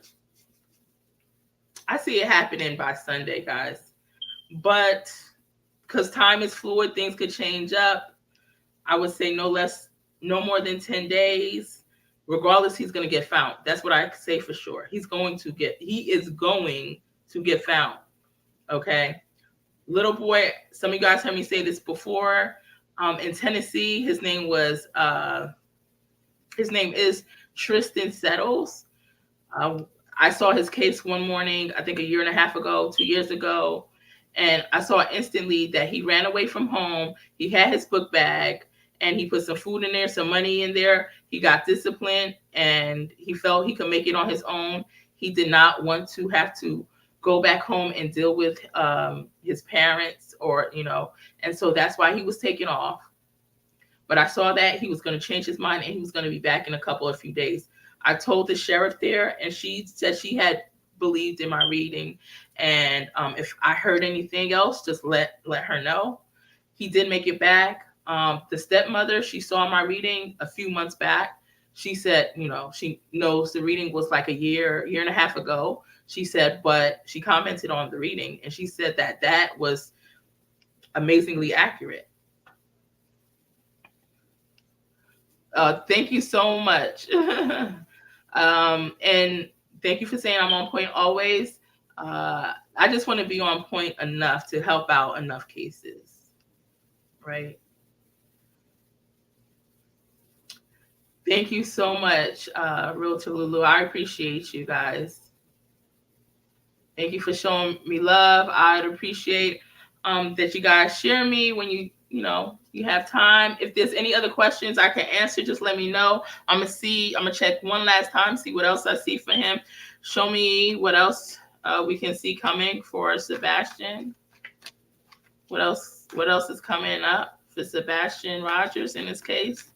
S2: see it happening by Sunday, guys. But because time is fluid, things could change up. I would say no more than 10 days. Regardless, he's going to get found. That's what I say for sure. He is going to get found. Okay. Little boy, some of you guys heard me say this before. In Tennessee, his name is Tristan Settles. I saw his case one morning, I think a year and a half ago, 2 years ago. And I saw instantly that he ran away from home. He had his book bag and he put some food in there, some money in there. He got disciplined and he felt he could make it on his own. He did not want to have to go back home and deal with his parents and so that's why he was taken off. But I saw that he was going to change his mind and he was going to be back in a few days. I told the sheriff there and she said she had believed in my reading. And if I heard anything else, just let her know. He did make it back. The stepmother, she saw my reading a few months back. She said, she knows the reading was like a year and a half ago. She said, but she commented on the reading and she said that was amazingly accurate. Thank you so much. And thank you for saying I'm on point always. I just want to be on point enough to help out enough cases, right? Thank you so much, Realtor Lulu. I appreciate you guys. Thank you for showing me love. I'd appreciate that you guys share me when you have time. If there's any other questions I can answer, just let me know. I'm gonna check one last time, see what else I see for him. Show me what else we can see coming for Sebastian. What else is coming up for Sebastian Rogers in this case?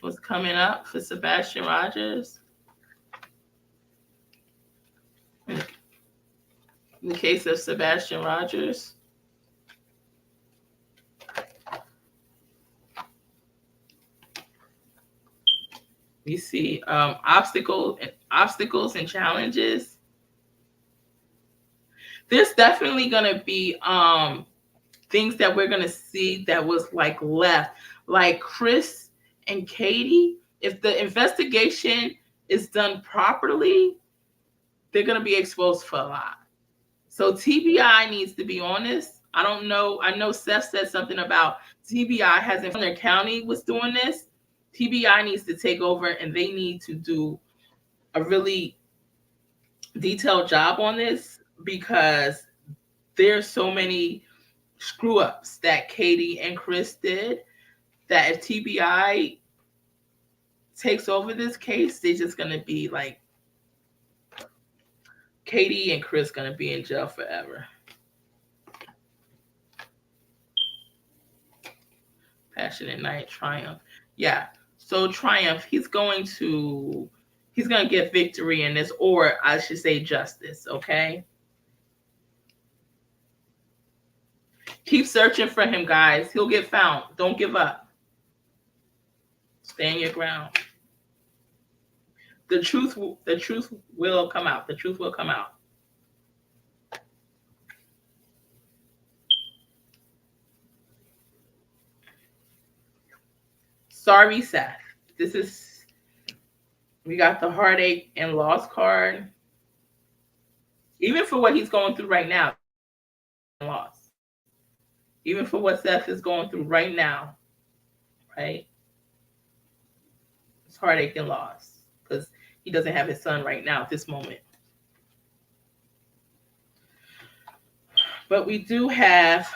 S2: What's coming up for Sebastian Rogers? In the case of Sebastian Rogers. We see obstacles and challenges. There's definitely going to be things that we're going to see that was like left. Like Chris and Katie, if the investigation is done properly, they're going to be exposed for a lot. So TBI needs to be on this. I don't know. I know Seth said something about TBI hasn't, their county was doing this. TBI needs to take over, and they need to do a really detailed job on this, because there's so many screw ups that Katie and Chris did that if TBI takes over this case, they're just going to be like, Katie and Chris going to be in jail forever. Passionate Night, Triumph. Yeah. So Triumph, he's going to get victory in this, or I should say justice, okay? Keep searching for him, guys. He'll get found. Don't give up. Stand your ground. The truth will come out. The truth will come out. Sorry, Seth. We got the heartache and loss card. Even for what he's going through right now, loss. Even for what Seth is going through right now, right? It's heartache and loss, because he doesn't have his son right now at this moment. But we do have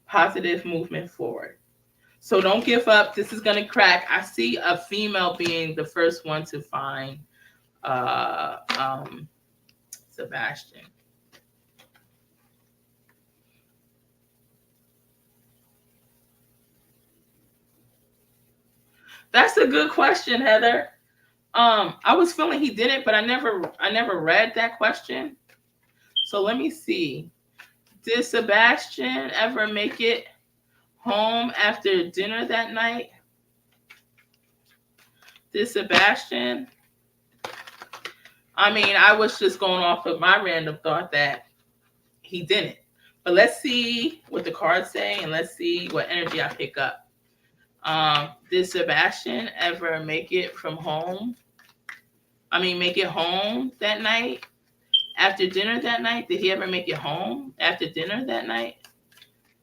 S2: positive movement forward. So don't give up. This is going to crack. I see a female being the first one to find Sebastian. That's a good question, Heather. I was feeling he didn't, but I never read that question. So let me see. Did Sebastian ever make it home after dinner that night? Did Sebastian? I mean, I was just going off of my random thought that he didn't. But let's see what the cards say, and let's see what energy I pick up. Did Sebastian ever make it from home? I mean, make it home that night? After dinner that night? Did he ever make it home after dinner that night?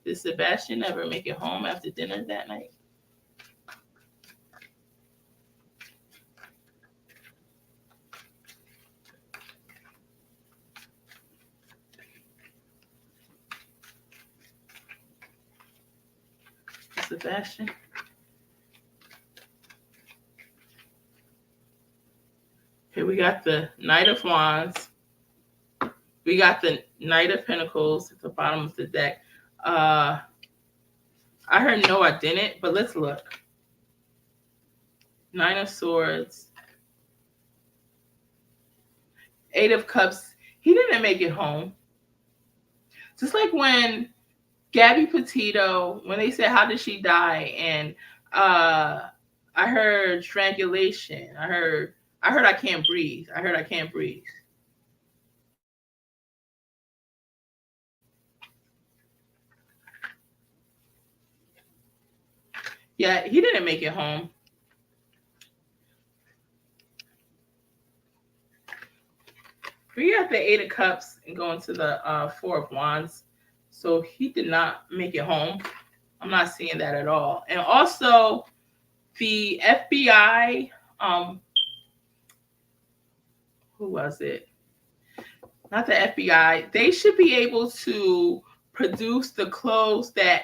S2: Did Sebastian ever make it home after dinner that night? Sebastian? Okay, we got the Knight of Wands. We got the Knight of Pentacles at the bottom of the deck. I heard no, I didn't, but let's look. Nine of Swords. Eight of Cups. He didn't make it home. Just like when Gabby Petito, when they said, how did she die? And I heard strangulation. I heard I can't breathe. I heard I can't breathe. Yeah, he didn't make it home. We got the Eight of Cups and going to the Four of Wands. So he did not make it home. I'm not seeing that at all. And also the FBI, who was it? Not the FBI. They should be able to produce the clothes that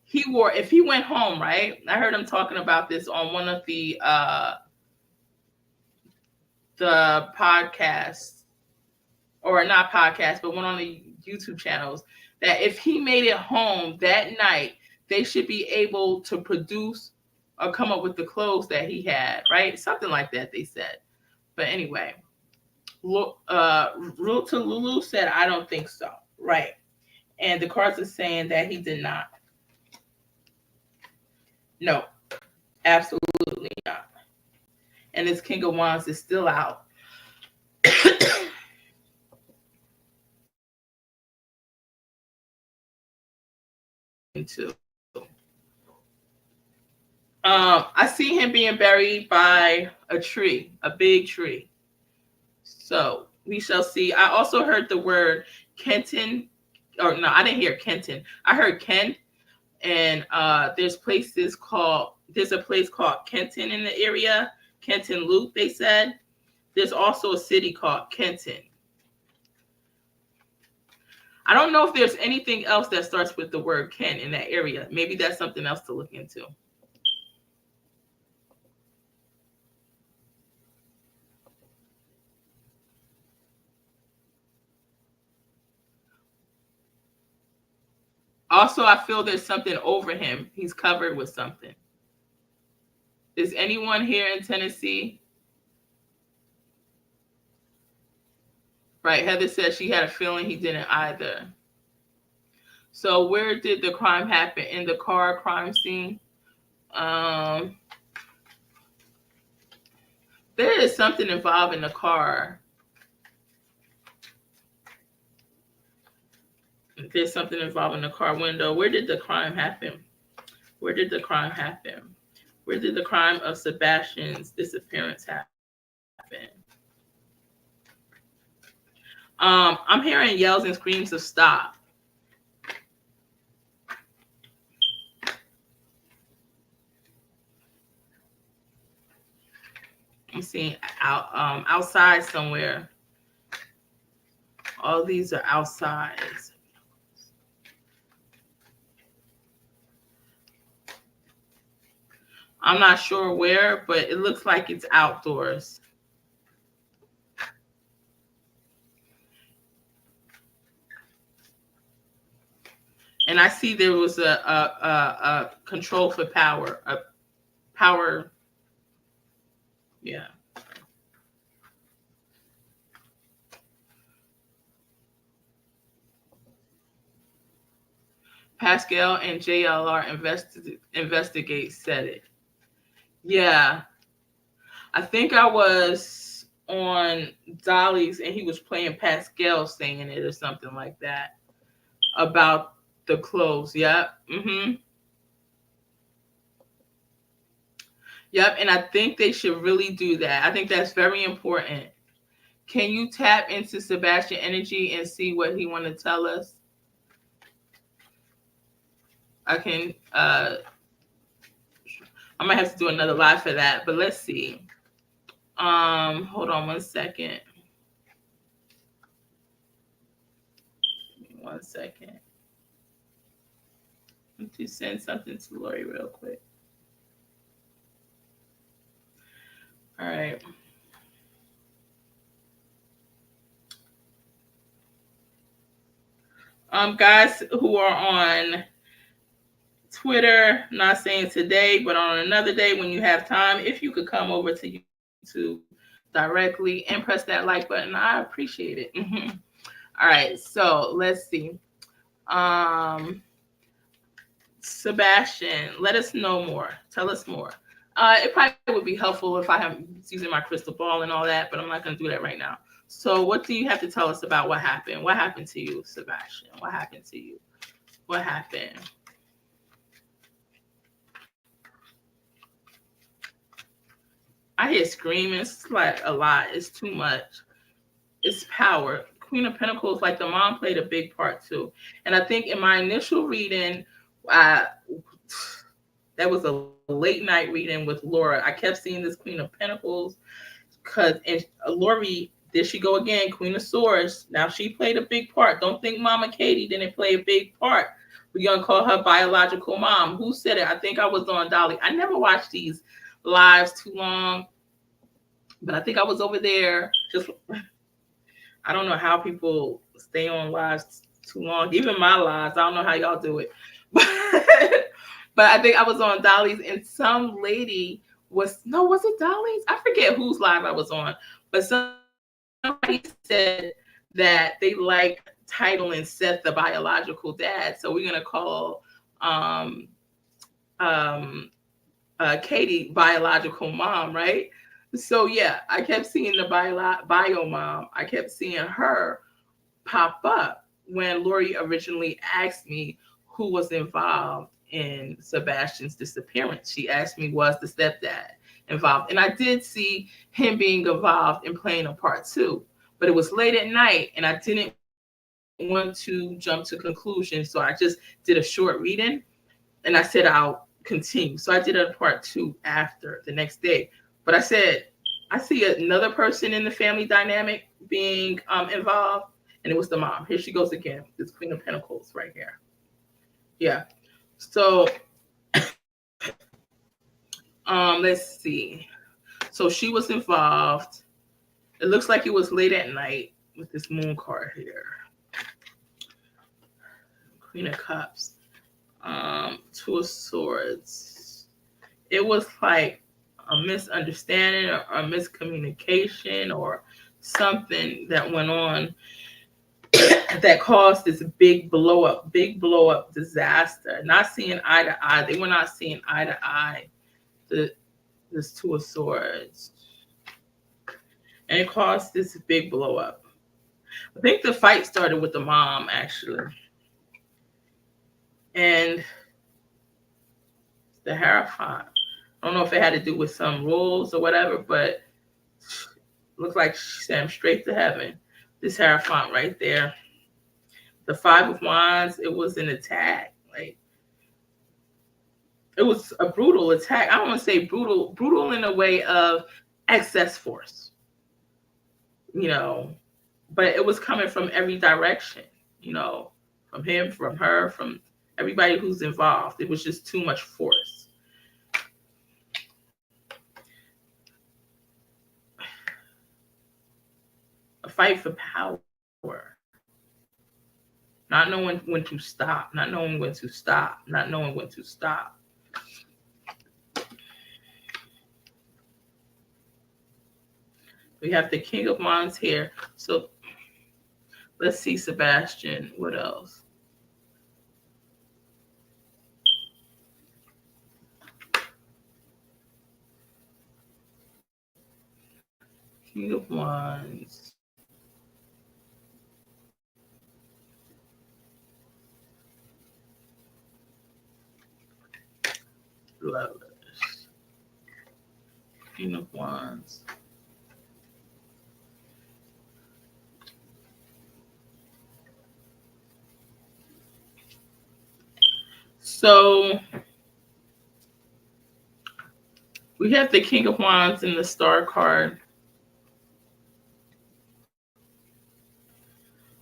S2: he wore if he went home, right? I heard him talking about this on one of the podcasts, or not podcasts, but one on the YouTube channels, that if he made it home that night, they should be able to produce or come up with the clothes that he had, right? Something like that, they said. But anyway, Ruta Lulu said, I don't think so. Right. And the cards are saying that he did not. No, absolutely not. And this King of Wands is still out. into. I see him being buried by a tree, a big tree. So we shall see. I also heard the word Kenton, or no, I didn't hear Kenton. I heard Kent, and there's a place called Kenton in the area, Kenton Loop, they said. There's also a city called Kenton. I don't know if there's anything else that starts with the word Kent in that area. Maybe that's something else to look into. Also, I feel there's something over him. He's covered with something. Is anyone here in Tennessee? Right, Heather said she had a feeling he didn't either. So where did the crime happen? In the car crime scene? There is something involved in the car. There's something involved in the car window. Where did the crime happen? Where did the crime happen? Where did the crime of Sebastian's disappearance happen? I'm hearing yells and screams of stop. I'm seeing outside somewhere. All these are outside. I'm not sure where, but it looks like it's outdoors. And I see there was a control for power, yeah. Pascal and JLR investigate said it. Yeah. I think I was on Dolly's and he was playing Pascal saying it or something like that about the clothes. Yep. Yep. And I think they should really do that. I think that's very important. Can you tap into Sebastian energy and see what he want to tell us? I can, I might have to do another live for that, but let's see. Hold on 1 second. Give me 1 second. Let me send something to Lori real quick. All right. Guys who are on Twitter, not saying today, but on another day when you have time, if you could come over to YouTube directly and press that like button, I appreciate it. All right, so let's see. Sebastian, let us know more. Tell us more. It probably would be helpful if I was using my crystal ball and all that, but I'm not going to do that right now. So what do you have to tell us about what happened? What happened to you, Sebastian? What happened to you? What happened? I hear screaming. It's like a lot. It's too much. It's power. Queen of Pentacles, like the mom played a big part too. And I think in my initial reading, that was a late night reading with Laura. I kept seeing this Queen of Pentacles and Lori, there she go again, Queen of Swords. Now she played a big part. Don't think Mama Katie didn't play a big part. We're going to call her biological mom. Who said it? I think I was on Dolly. I never watched these lives too long, but I think I was over there. Just, I don't know how people stay on lives too long. Even my lives, I don't know how y'all do it. But I think I was on Dolly's and some lady was it Dolly's? I forget whose live I was on, but somebody said that they like titling Seth the biological dad. So we're going to call Katie biological mom, right? So yeah, I kept seeing the bio mom. I kept seeing her pop up when Lori originally asked me who was involved in Sebastian's disappearance. She asked me, was the stepdad involved? And I did see him being involved in playing a part too, but it was late at night and I didn't want to jump to conclusions. So I just did a short reading and I said, I'll continue. So I did a part 2 after the next day, but I said, I see another person in the family dynamic being involved, and it was the mom. Here she goes again, this Queen of Pentacles right here. Yeah. So let's see. So she was involved. It looks like it was late at night with this moon card here. Queen of Cups. 2 of Swords. It was like a misunderstanding or a miscommunication or something that went on that caused this big blow up disaster. Not seeing eye to eye. They were not seeing eye to eye. This 2 of Swords. And it caused this big blow up. I think the fight started with the mom, actually. And the Hierophant. I don't know if it had to do with some rules or whatever, but looked like she sent him straight to heaven. This Hierophant right there. The 5 of Wands, it was an attack. Like, it was a brutal attack. I don't want to say brutal in a way of excess force, you know, but it was coming from every direction, you know, from him, from her, from everybody who's involved. It was just too much force. A fight for power. Not knowing when to stop, not knowing when to stop, not knowing when to stop. We have the King of Wands here. So let's see, Sebastian. What else? King of Wands. Lovers. King of Wands. So we have the King of Wands in the Star card.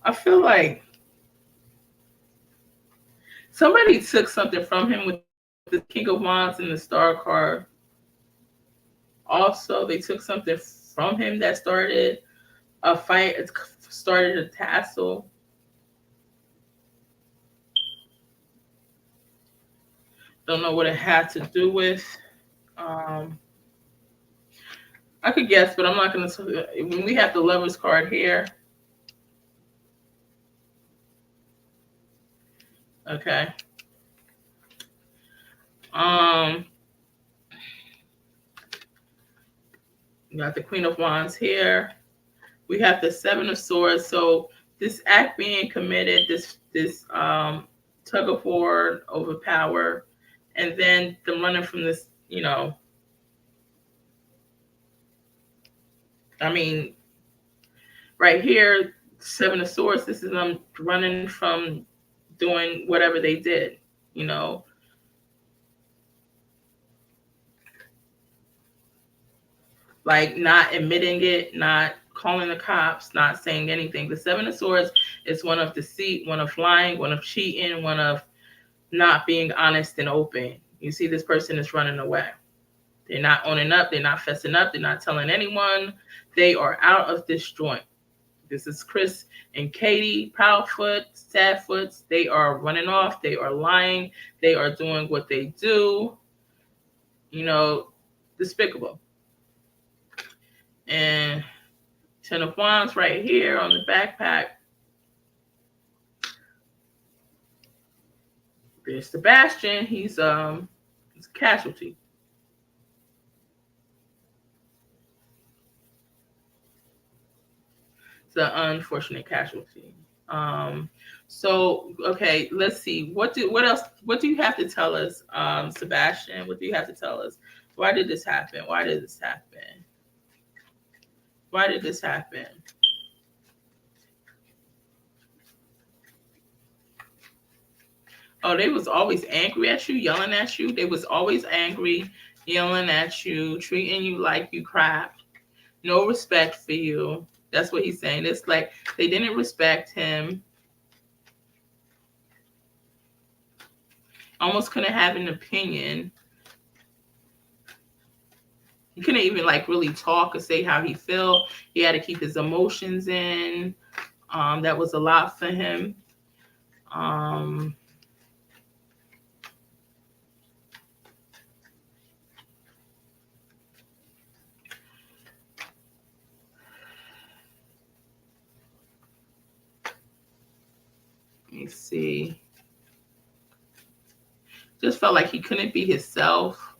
S2: I feel like somebody took something from him with the King of Wands in the Star card. Also, they took something from him that started a fight, it started a tussle. Don't know what it had to do with. I could guess, but I'm not going to. When we have the Lovers card here. Okay. We got the Queen of Wands here. We have the 7 of Swords. So this act being committed, this tug of war over power, and then them running from this, you know. I mean, right here, 7 of Swords, this is them running from doing whatever they did, you know. Like not admitting it, not calling the cops, not saying anything. The 7 of Swords is one of deceit, one of lying, one of cheating, one of not being honest and open. You see, this person is running away. They're not owning up. They're not fessing up. They're not telling anyone. They are out of this joint. This is Chris and Katie, Proudfoot, Sadfoots. They are running off. They are lying. They are doing what they do. You know, despicable. And 10 of Wands right here on the backpack. There's Sebastian. He's a casualty. It's an unfortunate casualty. So okay, let's see. What else? What do you have to tell us, Sebastian? What do you have to tell us? Why did this happen? Why did this happen? Why did this happen? Oh, they was always angry at you, yelling at you. They was always angry, yelling at you, treating you like you crap. No respect for you. That's what he's saying. It's like they didn't respect him. Almost couldn't have an opinion. He couldn't even like really talk or say how he felt. He had to keep his emotions in. That was a lot for him. Let me see. Just felt like he couldn't be himself.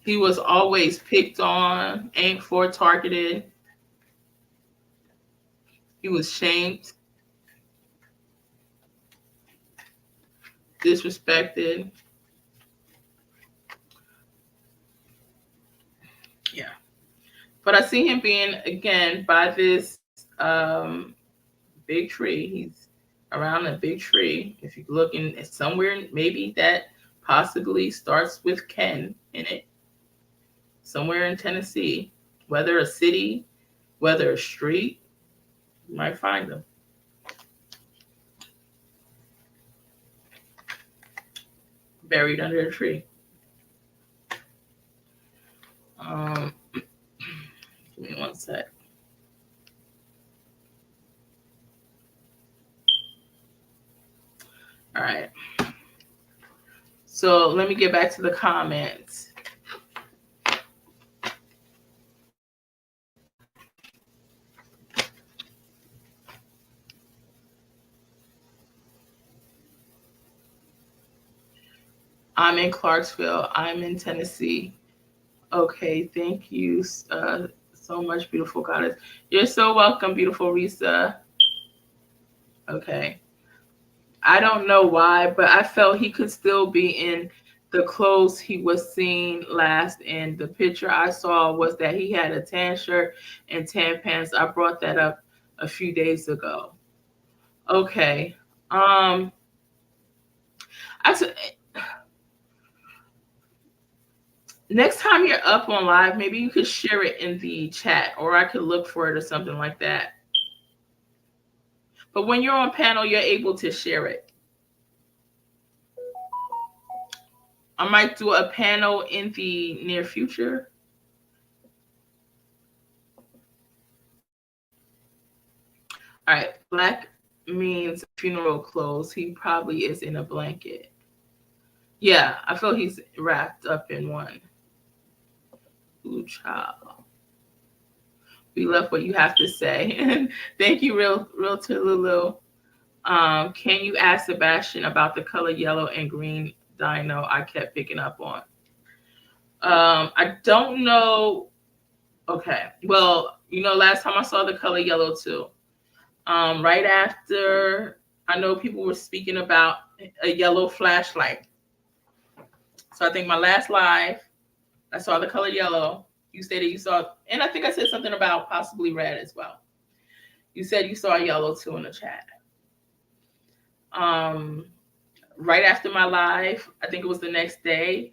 S2: He was always picked on, aimed for, targeted. He was shamed, disrespected. Yeah. But I see him being, again, by this big tree. He's around a big tree. If you're looking at somewhere, maybe that possibly starts with Ken in it. Somewhere in Tennessee, whether a city, whether a street, you might find them. Buried under a tree. Give me one sec. All right. So let me get back to the comments. I'm in Clarksville. I'm in Tennessee. Okay, thank you so much, beautiful goddess. You're so welcome, beautiful Risa. Okay. I don't know why, but I felt he could still be in the clothes he was seen last. And the picture I saw was that he had a tan shirt and tan pants. I brought that up a few days ago. Okay. Next time you're up on live, maybe you could share it in the chat, or I could look for it or something like that. But when you're on panel, you're able to share it. I might do a panel in the near future. All right, black means funeral clothes. He probably is in a blanket. Yeah, I feel he's wrapped up in one. Ooh, child. We love what you have to say. Thank you, Real to Lulu. Can you ask Sebastian about the color yellow and green dino I kept picking up on? I don't know. Okay. Well, last time I saw the color yellow too. Right after, I know people were speaking about a yellow flashlight. So I think my last live, I saw the color yellow. You stated you saw, and I think I said something about possibly red as well. You said you saw yellow too in the chat. Right after my live, I think it was the next day,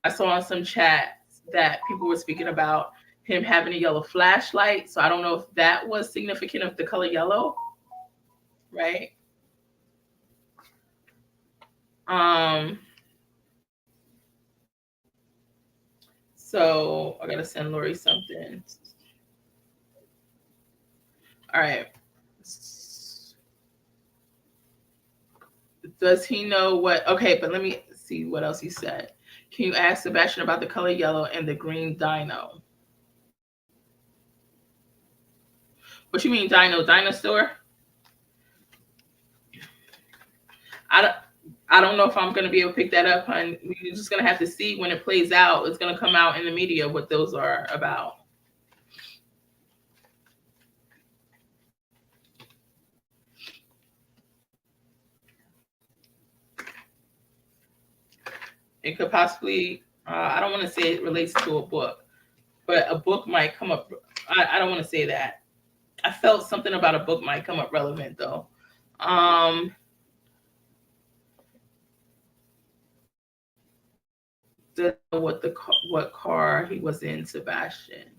S2: I saw on some chats that people were speaking about him having a yellow flashlight. So I don't know if that was significant of the color yellow, right? So I gotta send Lori something. All right. Does he know what? Okay, but let me see what else he said. Can you ask Sebastian about the color yellow and the green dino? What you mean dino? Dinosaur? I don't know if I'm going to be able to pick that up, hon. You're just going to have to see when it plays out. It's going to come out in the media what those are about. It could possibly, I don't want to say it relates to a book, but a book might come up. I don't want to say that. I felt something about a book might come up relevant, though. What car he was in, Sebastian.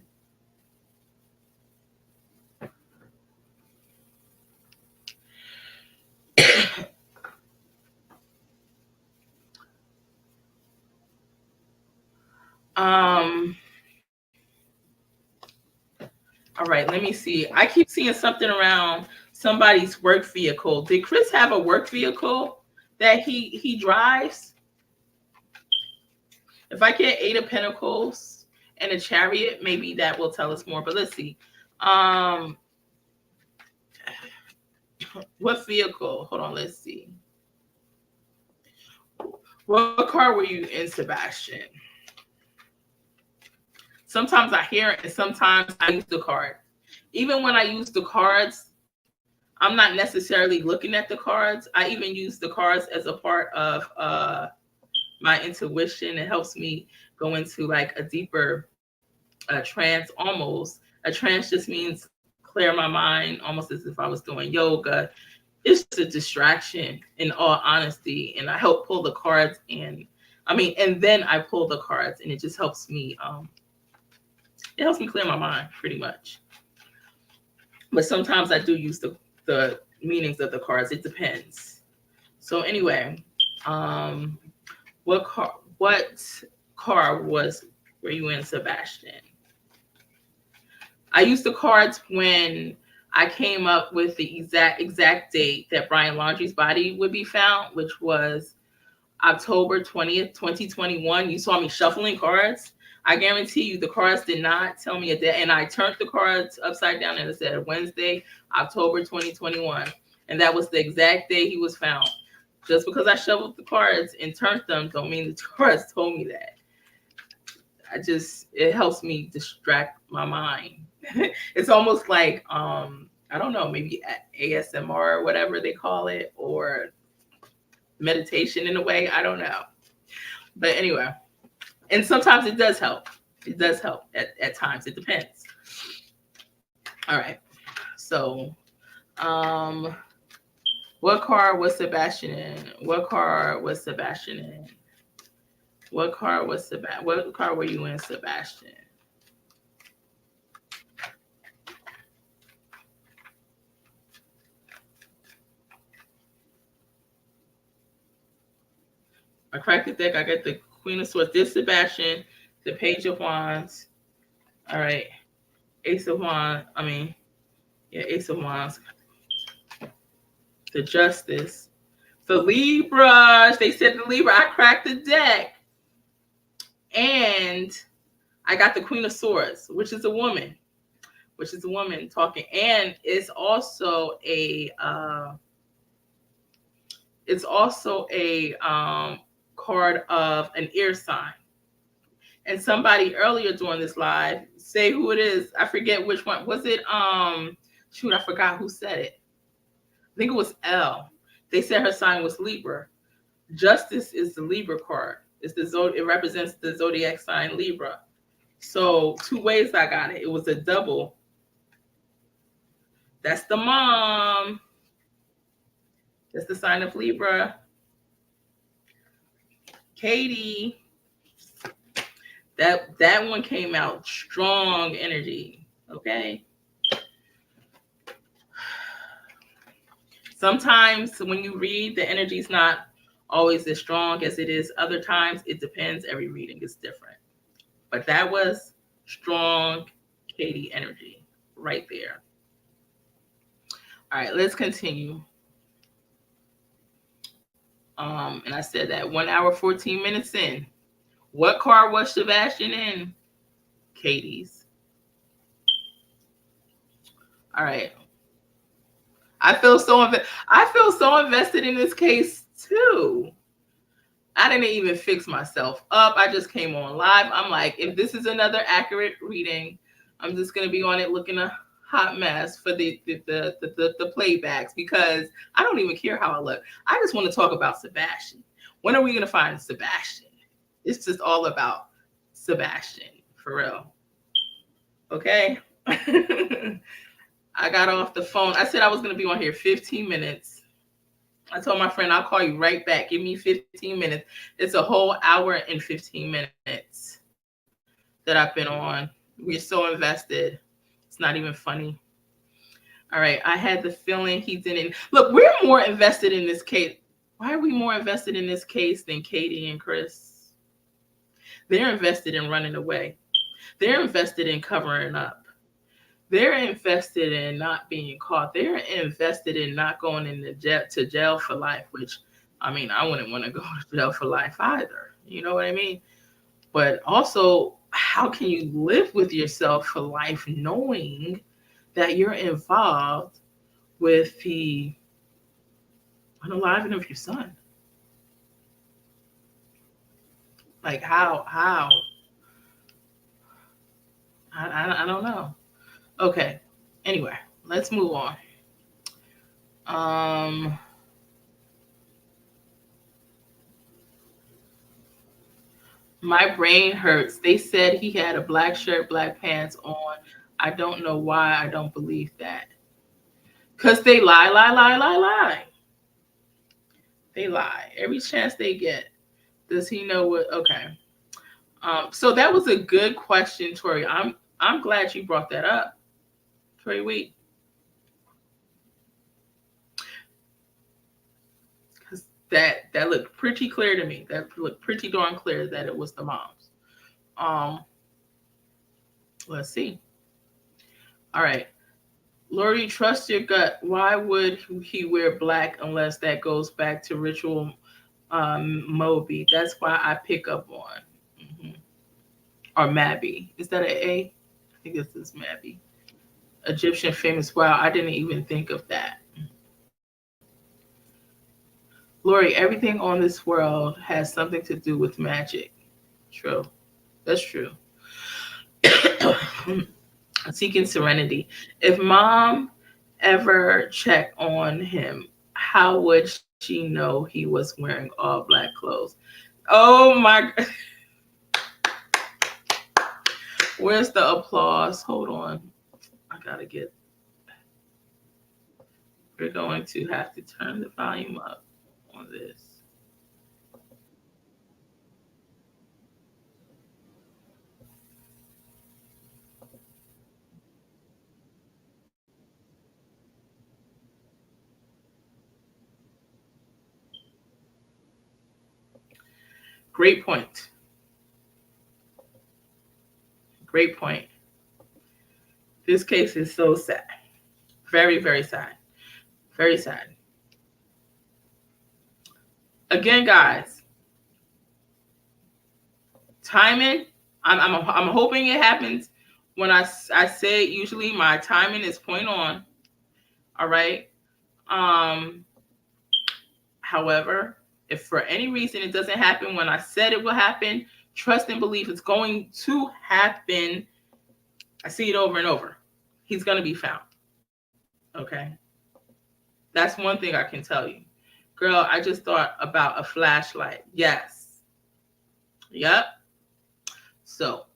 S2: All right, let me see. I keep seeing something around somebody's work vehicle. Did Chris have a work vehicle that he drives? If I get 8 of Pentacles and a Chariot, maybe that will tell us more. But let's see. What vehicle? Hold on, let's see. What car were you in, Sebastian? Sometimes I hear it, and sometimes I use the card. Even when I use the cards, I'm not necessarily looking at the cards. I even use the cards as a part of my intuition. It helps me go into like a deeper trance almost. A trance just means clear my mind, almost as if I was doing yoga. It's just a distraction, in all honesty. And I help pull the cards and then I pull the cards, and it just helps me. It helps me clear my mind pretty much. But sometimes I do use the meanings of the cards. It depends. So anyway, what car were you in, Sebastian? I used the cards when I came up with the exact date that Brian Laundrie's body would be found, which was October 20th, 2021. You saw me shuffling cards. I guarantee you the cards did not tell me a day. And I turned the cards upside down and it said Wednesday, October 2021. And that was the exact day he was found. Just because I shuffled the cards and turned them don't mean the cards told me that. It helps me distract my mind. It's almost like, I don't know, maybe ASMR or whatever they call it, or meditation in a way. I don't know. But anyway. And sometimes it does help. It does help at times. It depends. All right. So, what car was Sebastian in? What car was Sebastian in? What car were you in, Sebastian? I cracked the deck. I got the Queen of Swords. This Sebastian, the Page of Wands. All right. Ace of Wands. Ace of Wands. The Justice. The Libra. They said the Libra. I cracked the deck. And I got the Queen of Swords, which is a woman. Talking. And it's also a card of an air sign. And somebody earlier during this live, say who it is. I forget which one. Was it I forgot who said it. I think it was L. They said her sign was Libra. Justice is the Libra card. It represents the zodiac sign Libra. So 2 ways I got it. It was a double. That's the mom. That's the sign of Libra. Katie, that one came out strong energy. Okay. Sometimes when you read, the energy is not always as strong as it is other times. It depends. Every reading is different. But that was strong Katie energy right there. All right, let's continue. And I said that 1 hour, 14 minutes in. What car was Sebastian in? Katie's. All right. I feel so invested in this case too. I didn't even fix myself up. I just came on live. I'm like, if this is another accurate reading, I'm just gonna be on it looking a hot mess for the playbacks, because I don't even care how I look. I just want to talk about Sebastian. When are we gonna find Sebastian? It's just all about Sebastian, for real. Okay. I got off the phone. I said I was gonna be on here 15 minutes. I told my friend I'll call you right back. Give me 15 minutes. It's a whole hour and 15 minutes that I've been on. We're so invested. It's not even funny. All right. I had the feeling he didn't. Look, we're more invested in this case. Why are we more invested in this case than Katie and Chris? They're invested in running away. They're invested in covering up. They're invested in not being caught. They're invested in not going into jail for life, which, I mean, I wouldn't want to go to jail for life either. You know what I mean? But also, how can you live with yourself for life knowing that you're involved with the unaliving of your son? Like, how? I don't know. Okay. Anyway, let's move on. My brain hurts. They said he had a black shirt, black pants on. I don't know why I don't believe that. Because they lie. They lie. Every chance they get. Does he know what? Okay. So that was a good question, Tori. I'm glad you brought that up. Tori Wheat. Because that looked pretty clear to me. That looked pretty darn clear that it was the mom's. Let's see. All right. Lori, trust your gut. Why would he wear black unless that goes back to ritual Moby? That's why I pick up on. Or Mabby. Is that an A? I think this is Mabby. Egyptian famous. Wow, I didn't even think of that. Lori, everything on this world has something to do with magic. True. That's true. Seeking serenity. If mom ever checked on him, how would she know he was wearing all black clothes? Oh my God. Where's the applause? Hold on. I gotta get. We're going to have to turn the volume up on this. Great point. Great point. This case is so sad. Very, very sad. Very sad. Again, guys, timing, I'm hoping it happens when I say it. Usually my timing is point on. All right. However, if for any reason it doesn't happen when I said it will happen, trust and believe it's going to happen. I see it over and over. He's going to be found. Okay. That's one thing I can tell you. Girl, I just thought about a flashlight. Yes. Yep. So,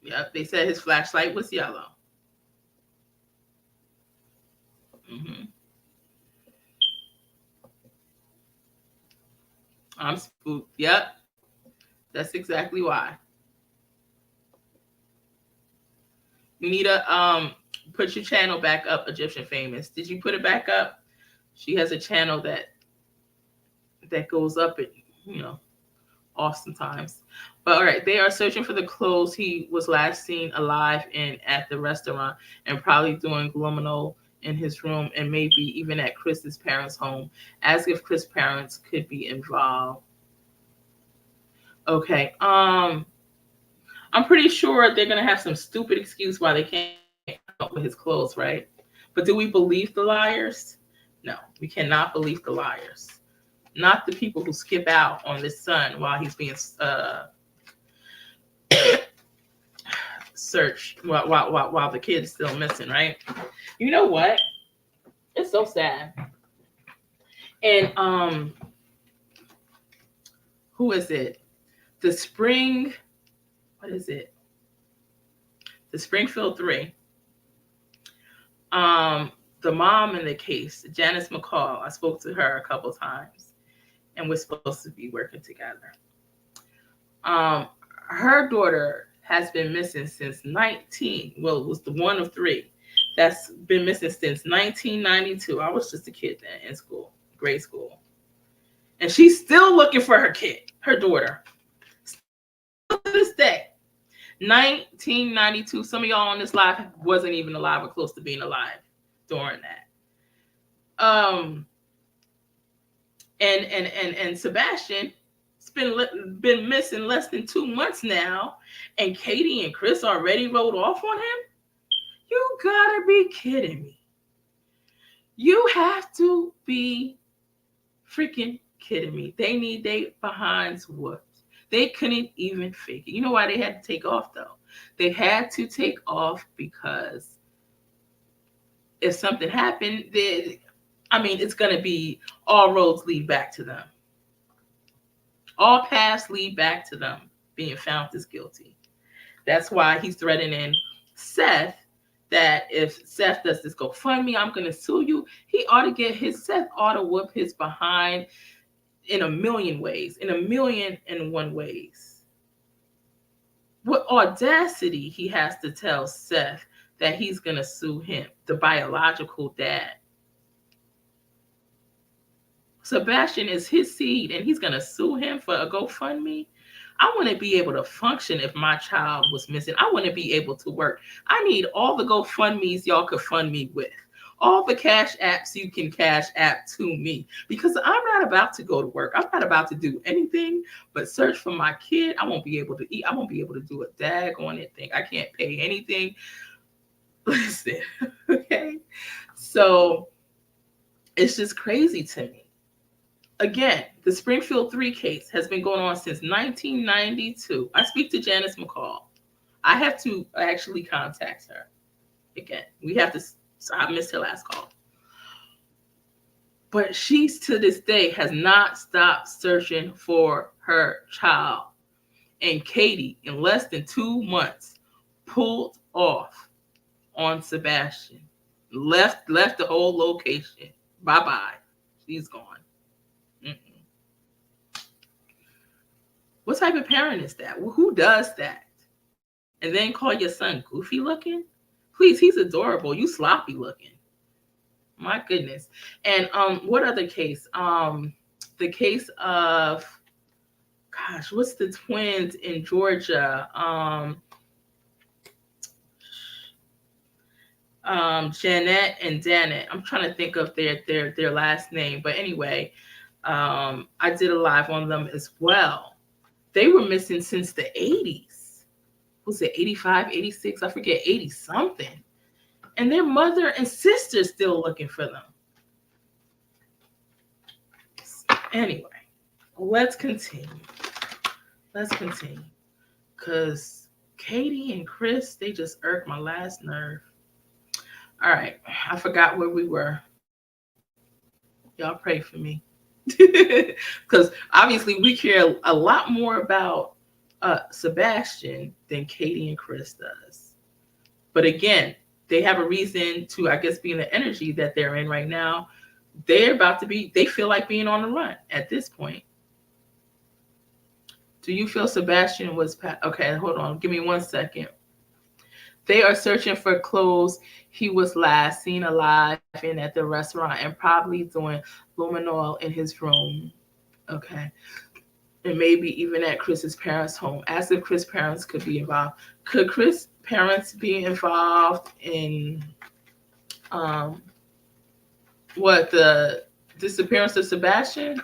S2: yep, they said his flashlight was yellow. I'm spooked. Yep. That's exactly why. You need to put your channel back up, Egyptian Famous. Did you put it back up? She has a channel that goes up and, off sometimes. But all right, they are searching for the clothes he was last seen alive in at the restaurant, and probably doing luminol in his room, and maybe even at Chris's parents' home. Ask if Chris' parents could be involved. Okay. I'm pretty sure they're gonna have some stupid excuse why they can't come up with his clothes, right? But do we believe the liars? No, we cannot believe the liars. not the people who skip out on this son while he's being searched while the kid is still missing, right? You know what? It's so sad. And who is it? The Springfield 3. The mom in the case, Janice McCall, I spoke to her a couple times, and we're supposed to be working together. Her daughter has been missing since it was the one of 3 that's been missing since 1992. I was just a kid then in school, grade school. And she's still looking for her daughter. Still to this day. 1992. Some of y'all on this live wasn't even alive or close to being alive during that. And Sebastian been missing less than 2 months now, and Katie and Chris already wrote off on him. You gotta be kidding me. You have to be freaking kidding me. They need their behinds whooped. They couldn't even fake it. You know why they had to take off, though? They had to take off because if something happened, it's going to be all roads lead back to them. All paths lead back to them being found as guilty. That's why he's threatening Seth that if Seth does this GoFundMe, I'm going to sue you. Seth ought to whoop his behind in a million ways, in 1,000,001 ways. What audacity he has to tell Seth that he's going to sue him, the biological dad. Sebastian is his seed, and he's going to sue him for a GoFundMe. I want to be able to function if my child was missing. I want to be able to work. I need all the GoFundMes y'all could fund me with. All the cash apps you can cash app to me, because I'm not about to go to work. I'm not about to do anything but search for my kid. I won't be able to eat. I won't be able to do a daggone thing. I can't pay anything. Listen, okay? So it's just crazy to me. Again, the Springfield 3 case has been going on since 1992. I speak to Janice McCall. I have to actually contact her. Again, I missed her last call. But she, to this day, has not stopped searching for her child. And Katie, in less than 2 months, pulled off on Sebastian. Left the whole location. Bye-bye. She's gone. What type of parent is that? Who does that? And then call your son goofy looking? Please, he's adorable. You sloppy looking. My goodness. And what other case? The case of, what's the twins in Georgia? Jeanette and Danet. I'm trying to think of their last name. But anyway, I did a live on them as well. They were missing since the 80s. Was it 85, 86? I forget, 80 something. And their mother and sister still looking for them. Anyway, let's continue. Because Katie and Chris, they just irked my last nerve. All right, I forgot where we were. Y'all pray for me. Because obviously we care a lot more about Sebastian than Katie and Chris does. But again, they have a reason to, I guess, be in the energy that they're in right now. They feel like being on the run at this point. Do you feel Sebastian was, okay, hold on, give me 1 second. They are searching for clothes he was last seen alive in at the restaurant and probably doing luminol in his room. Okay. And maybe even at Chris's parents' home. Ask if Chris' parents could be involved. Could Chris' parents be involved in the disappearance of Sebastian? No.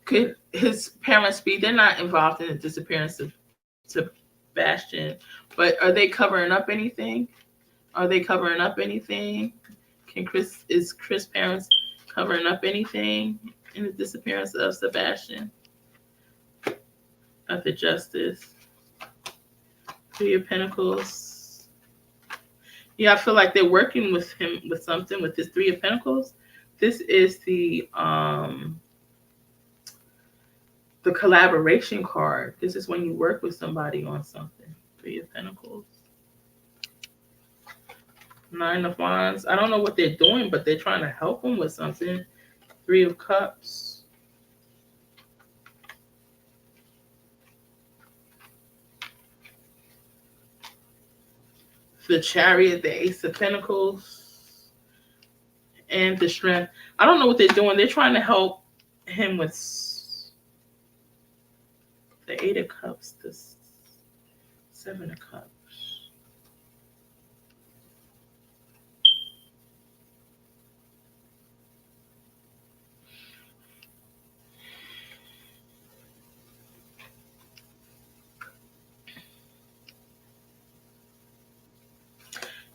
S2: Could his parents be? They're not involved in the disappearance of Sebastian, but are they covering up anything? Is Chris' parents covering up anything in the disappearance of Sebastian? Of the Justice. Three of Pentacles. Yeah, I feel like they're working with him with something with this Three of Pentacles. This is the collaboration card. This is when you work with somebody on something. Three of Pentacles. Nine of Wands. I don't know what they're doing, but they're trying to help him with something. Three of Cups. The Chariot, the Ace of Pentacles, and the Strength. I don't know what they're doing. They're trying to help him with the Eight of Cups, the Seven of Cups.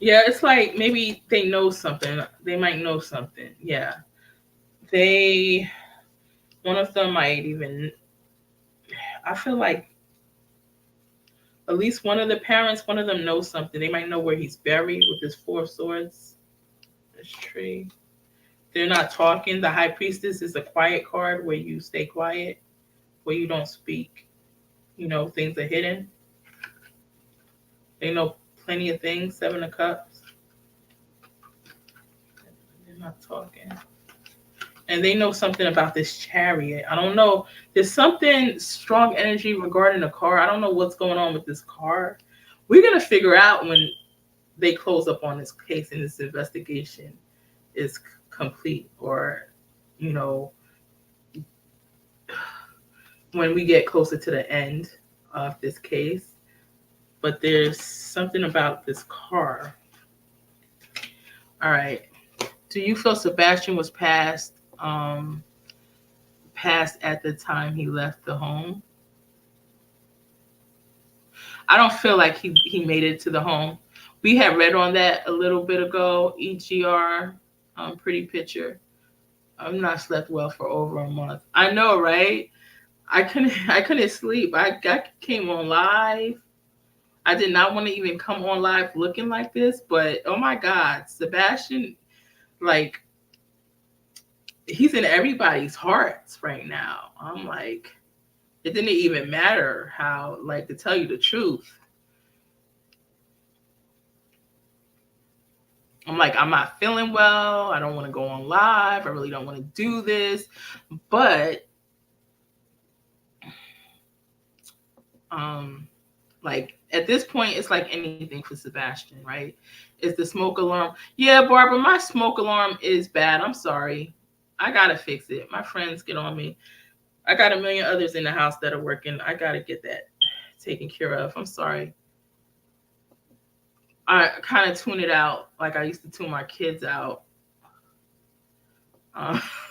S2: Yeah, it's like maybe they know something. They might know something. Yeah. One of them might even, I feel like at least one of the parents, one of them knows something. They might know where he's buried with his Four of Swords. This tree. They're not talking. The High Priestess is a quiet card where you stay quiet, where you don't speak. You know, things are hidden. They know plenty of things. Seven of Cups. They're not talking. And they know something about this Chariot. I don't know. There's something strong energy regarding the car. I don't know what's going on with this car. We're going to figure out when they close up on this case and this investigation is complete, or, you know, when we get closer to the end of this case. But there's something about this car. All right. Do you feel Sebastian was passed at the time he left the home? I don't feel like he made it to the home. We had read on that a little bit ago. EGR, pretty picture. I'm not slept well for over a month. I know, right? I couldn't sleep. I came on live. I did not want to even come on live looking like this, but oh my God, Sebastian, like, he's in everybody's hearts right now. I'm like, it didn't even matter how, like, to tell you the truth. I'm like, I'm not feeling well. I don't want to go on live. I really don't want to do this. But, like, at this point, it's like anything for Sebastian, right? Is the smoke alarm? Yeah, Barbara, my smoke alarm is bad. I'm sorry. I got to fix it. My friends get on me. I got a million others in the house that are working. I got to get that taken care of. I'm sorry. I kind of tune it out like I used to tune my kids out.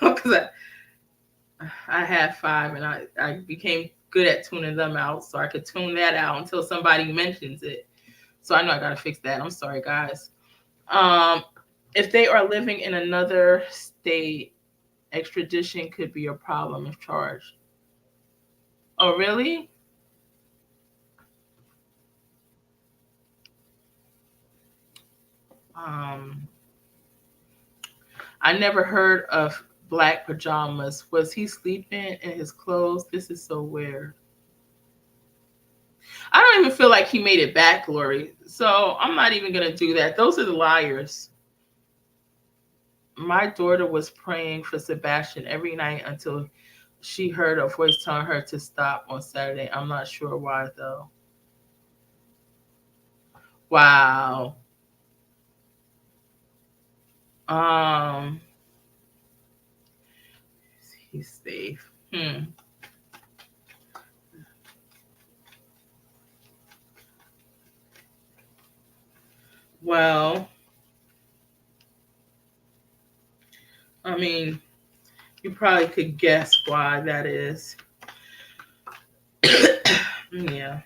S2: Because I had 5 and I became good at tuning them out, so I could tune that out until somebody mentions it. So I know I got to fix that. I'm sorry, guys. If they are living in another state, extradition could be a problem if charged. Oh, really? I never heard of black pajamas. Was he sleeping in his clothes? This is so weird. I don't even feel like he made it back, Lori. So I'm not even going to do that. Those are the liars. My daughter was praying for Sebastian every night until she heard a voice telling her to stop on Saturday. I'm not sure why, though. Wow. He's safe. Well, I mean, you probably could guess why that is. Yeah.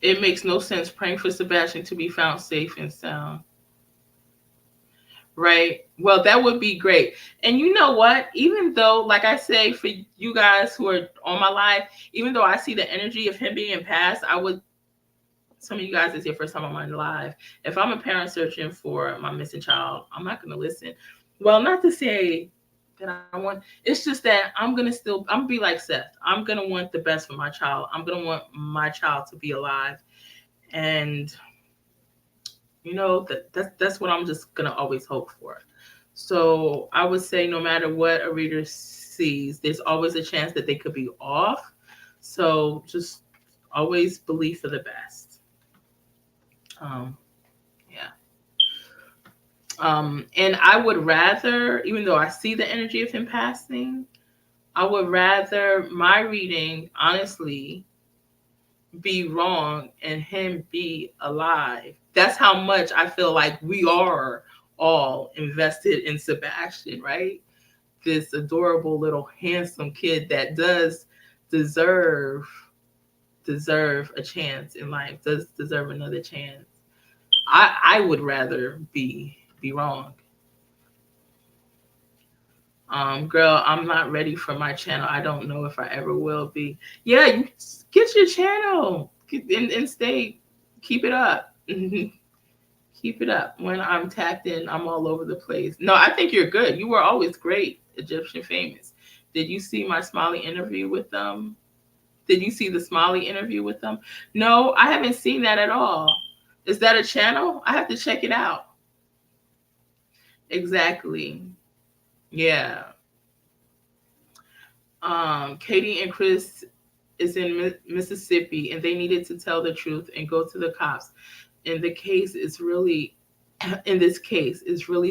S2: It makes no sense praying for Sebastian to be found safe and sound. Right. Well, that would be great. And you know what? Even though, like I say, for you guys who are on my live, even though I see the energy of him being passed, I would, some of you guys, it's your first time on my live. If I'm a parent searching for my missing child, I'm not going to listen. Well, not to say that I want, it's just that I'm going to be like Seth. I'm going to want the best for my child. I'm going to want my child to be alive. And you know, that's what I'm just going to always hope for. So I would say no matter what a reader sees, there's always a chance that they could be off. So just always believe for the best. Yeah. And I would rather, even though I see the energy of him passing, I would rather my reading, honestly, be wrong and him be alive. That's how much I feel like we are all invested in Sebastian, right? This adorable little handsome kid that does deserve a chance in life, does deserve another chance. I would rather be wrong. Girl, I'm not ready for my channel. I don't know if I ever will be. Yeah, you get your channel and stay, keep it up. Keep it up. When I'm tapped in, I'm all over the place. No, I think you're good. You were always great, Egyptian Famous. Did you see my Smiley interview with them? Did you see the Smiley interview with them? No, I haven't seen that at all. Is that a channel? I have to check it out. Exactly. Yeah. Katie and Chris is in Mississippi, and they needed to tell the truth and go to the cops. In this case, it's really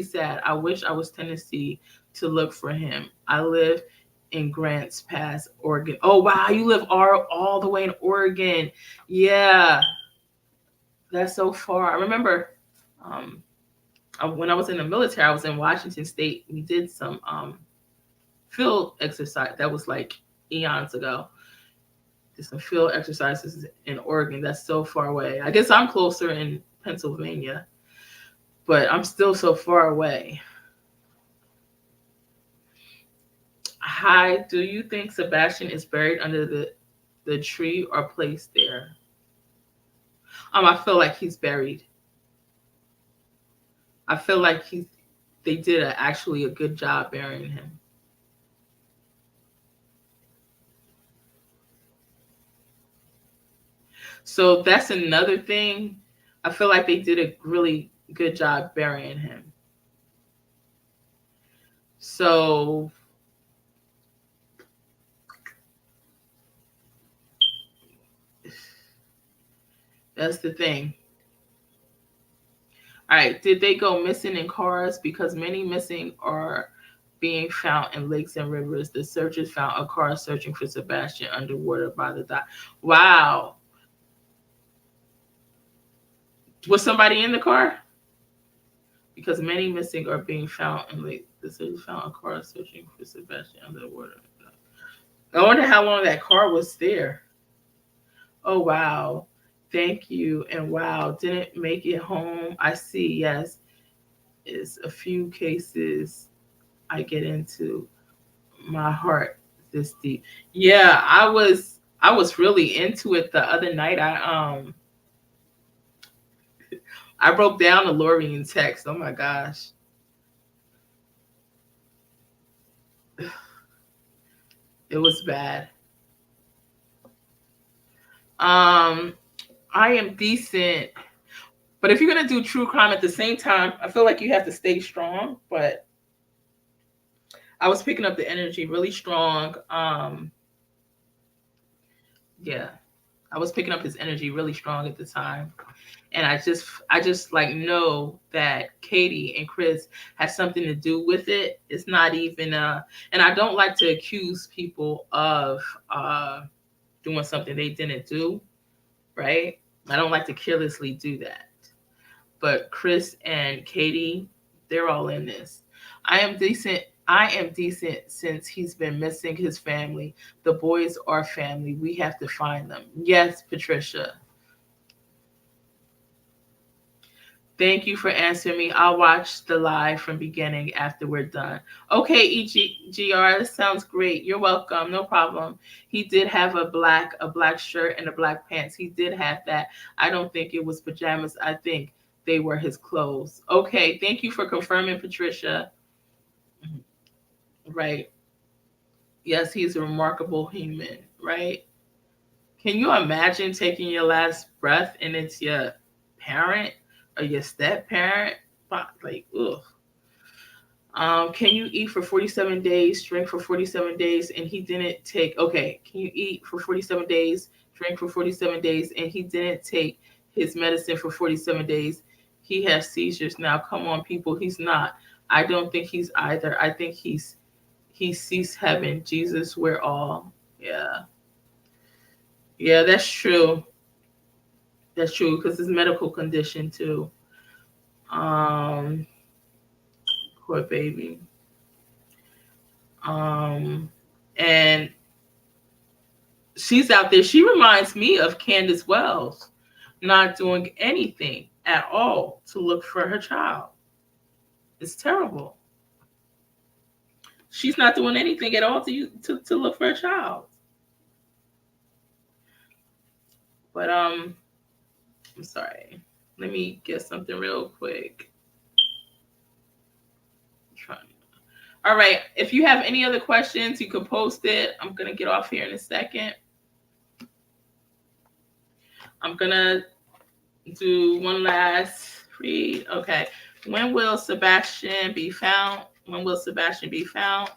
S2: sad. I wish I was Tennessee to look for him. I live in Grants Pass, Oregon. Oh, wow. You live all the way in Oregon. Yeah. That's so far. I remember when I was in the military, I was in Washington State. We did some field exercise. That was like eons ago. Did some field exercises in Oregon. That's so far away. I guess I'm closer in Pennsylvania, but I'm still so far away. Hi, do you think Sebastian is buried under the tree or placed there? I feel like he's buried. I feel like they did actually a good job burying him. So that's another thing. I feel like they did a really good job burying him. So that's the thing. All right. Did they go missing in cars? Because many missing are being found in lakes and rivers. The searchers found a car searching for Sebastian underwater by the dock. Wow. Was somebody in the car? Because many missing are being found in lakes. The searchers found a car searching for Sebastian underwater. I wonder how long that car was there. Oh, wow. Thank you. And wow, didn't make it home. I see. Yes. It's a few cases I get into. My heart this deep. Yeah, I was really into it the other night. I broke down the Lorraine text. Oh my gosh. It was bad. I am decent. But if you're going to do true crime at the same time, I feel like you have to stay strong. But I was picking up the energy really strong. Yeah, I was picking up his energy really strong at the time. And I just like know that Katie and Chris have something to do with it. It's not even and I don't like to accuse people of doing something they didn't do, right? I don't like to carelessly do that. But Chris and Katie, they're all in this. I am decent since he's been missing his family. The boys are family. We have to find them. Yes, Patricia. Thank you for answering me. I'll watch the live from beginning after we're done. Okay, EGR, that sounds great. You're welcome. No problem. He did have a black shirt and a black pants. He did have that. I don't think it was pajamas. I think they were his clothes. Okay, thank you for confirming, Patricia. Right. Yes, he's a remarkable human, right? Can you imagine taking your last breath and it's your parent or your step parent? Like, ugh. Can you eat for 47 days, drink for 47 days, and he didn't take, okay, can you eat for 47 days, drink for 47 days, and he didn't take his medicine for 47 days? He has seizures now. Come on, people. He's not. I don't think he's either. I think he sees heaven. Jesus, we're all. Yeah. Yeah, that's true. That's true, because it's medical condition too. Poor baby. And she's out there. She reminds me of Candace Wells, not doing anything at all to look for her child. It's terrible. She's not doing anything at all to look for a child. But I'm sorry. Let me get something real quick. All right. If you have any other questions, you can post it. I'm going to get off here in a second. I'm going to do one last read. Okay. When will Sebastian be found? When will Sebastian be found?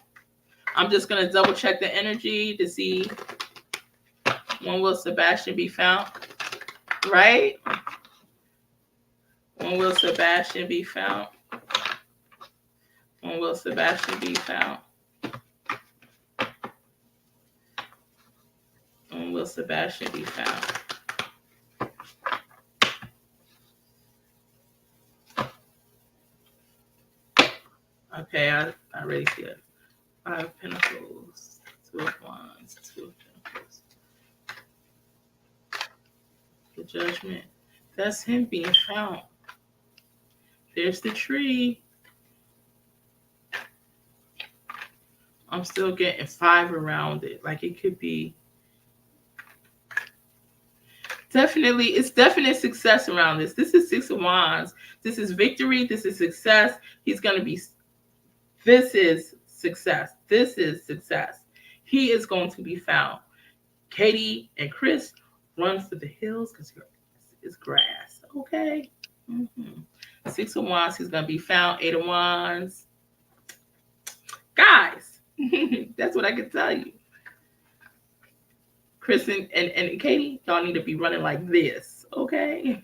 S2: I'm just going to double check the energy to see when will Sebastian be found. Right? When will Sebastian be found? When will Sebastian be found? When will Sebastian be found? Okay, I already see it. 5 of Pentacles, 2 of Wands, 2 of Pentacles. The Judgment. That's him being found. There's the tree. I'm still getting 5 around it. Like it could be. Definitely, it's definite success around this. This is 6 of Wands. This is victory. This is success. He's going to be. This is success. This is success. He is going to be found. Katie and Chris run for the hills because it's grass. Okay. 6 of Wands. He's going to be found. 8 of Wands. Guys, that's what I can tell you. Chris and Katie, y'all need to be running like this, okay?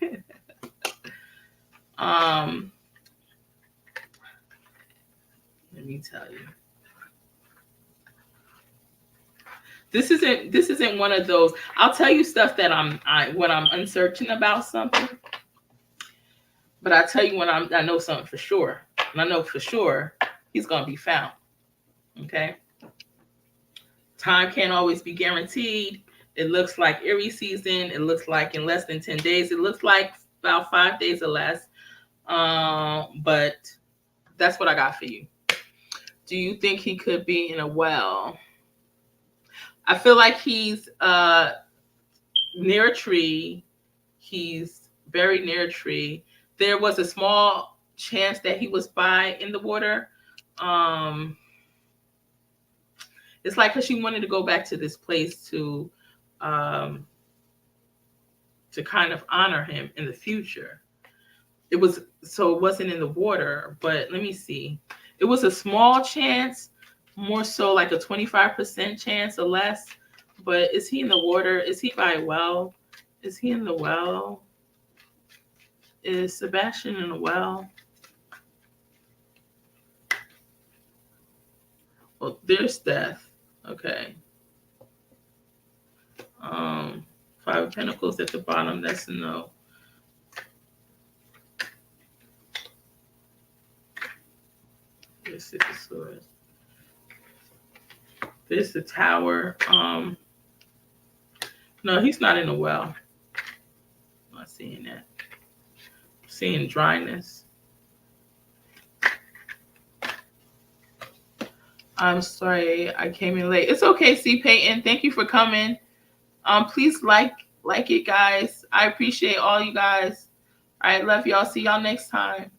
S2: Let me tell you. This isn't one of those. I'll tell you stuff that when I'm uncertain about something. But I tell you when I know something for sure. And I know for sure he's gonna be found. Okay. Time can't always be guaranteed. It looks like Aries season. It looks like in less than 10 days. It looks like about 5 days or less. But that's what I got for you. Do you think he could be in a well? I feel like he's near a tree. He's very near a tree. There was a small chance that he was by in the water. It's like because she wanted to go back to this place to kind of honor him in the future. It wasn't in the water, but let me see. It was a small chance, more so like a 25% chance or less. But is he in the water? Is he by a well? Is he in the well? Is Sebastian in the well? Well, there's death. Okay. 5 of Pentacles at the bottom. That's a no. There's 6 of Swords. There's the Tower. No, he's not in the well. I'm not seeing that. Seeing dryness. I'm sorry I came in late. It's okay, C. Peyton. Thank you for coming. Please like it, guys. I appreciate all you guys. All right, love y'all. See y'all next time.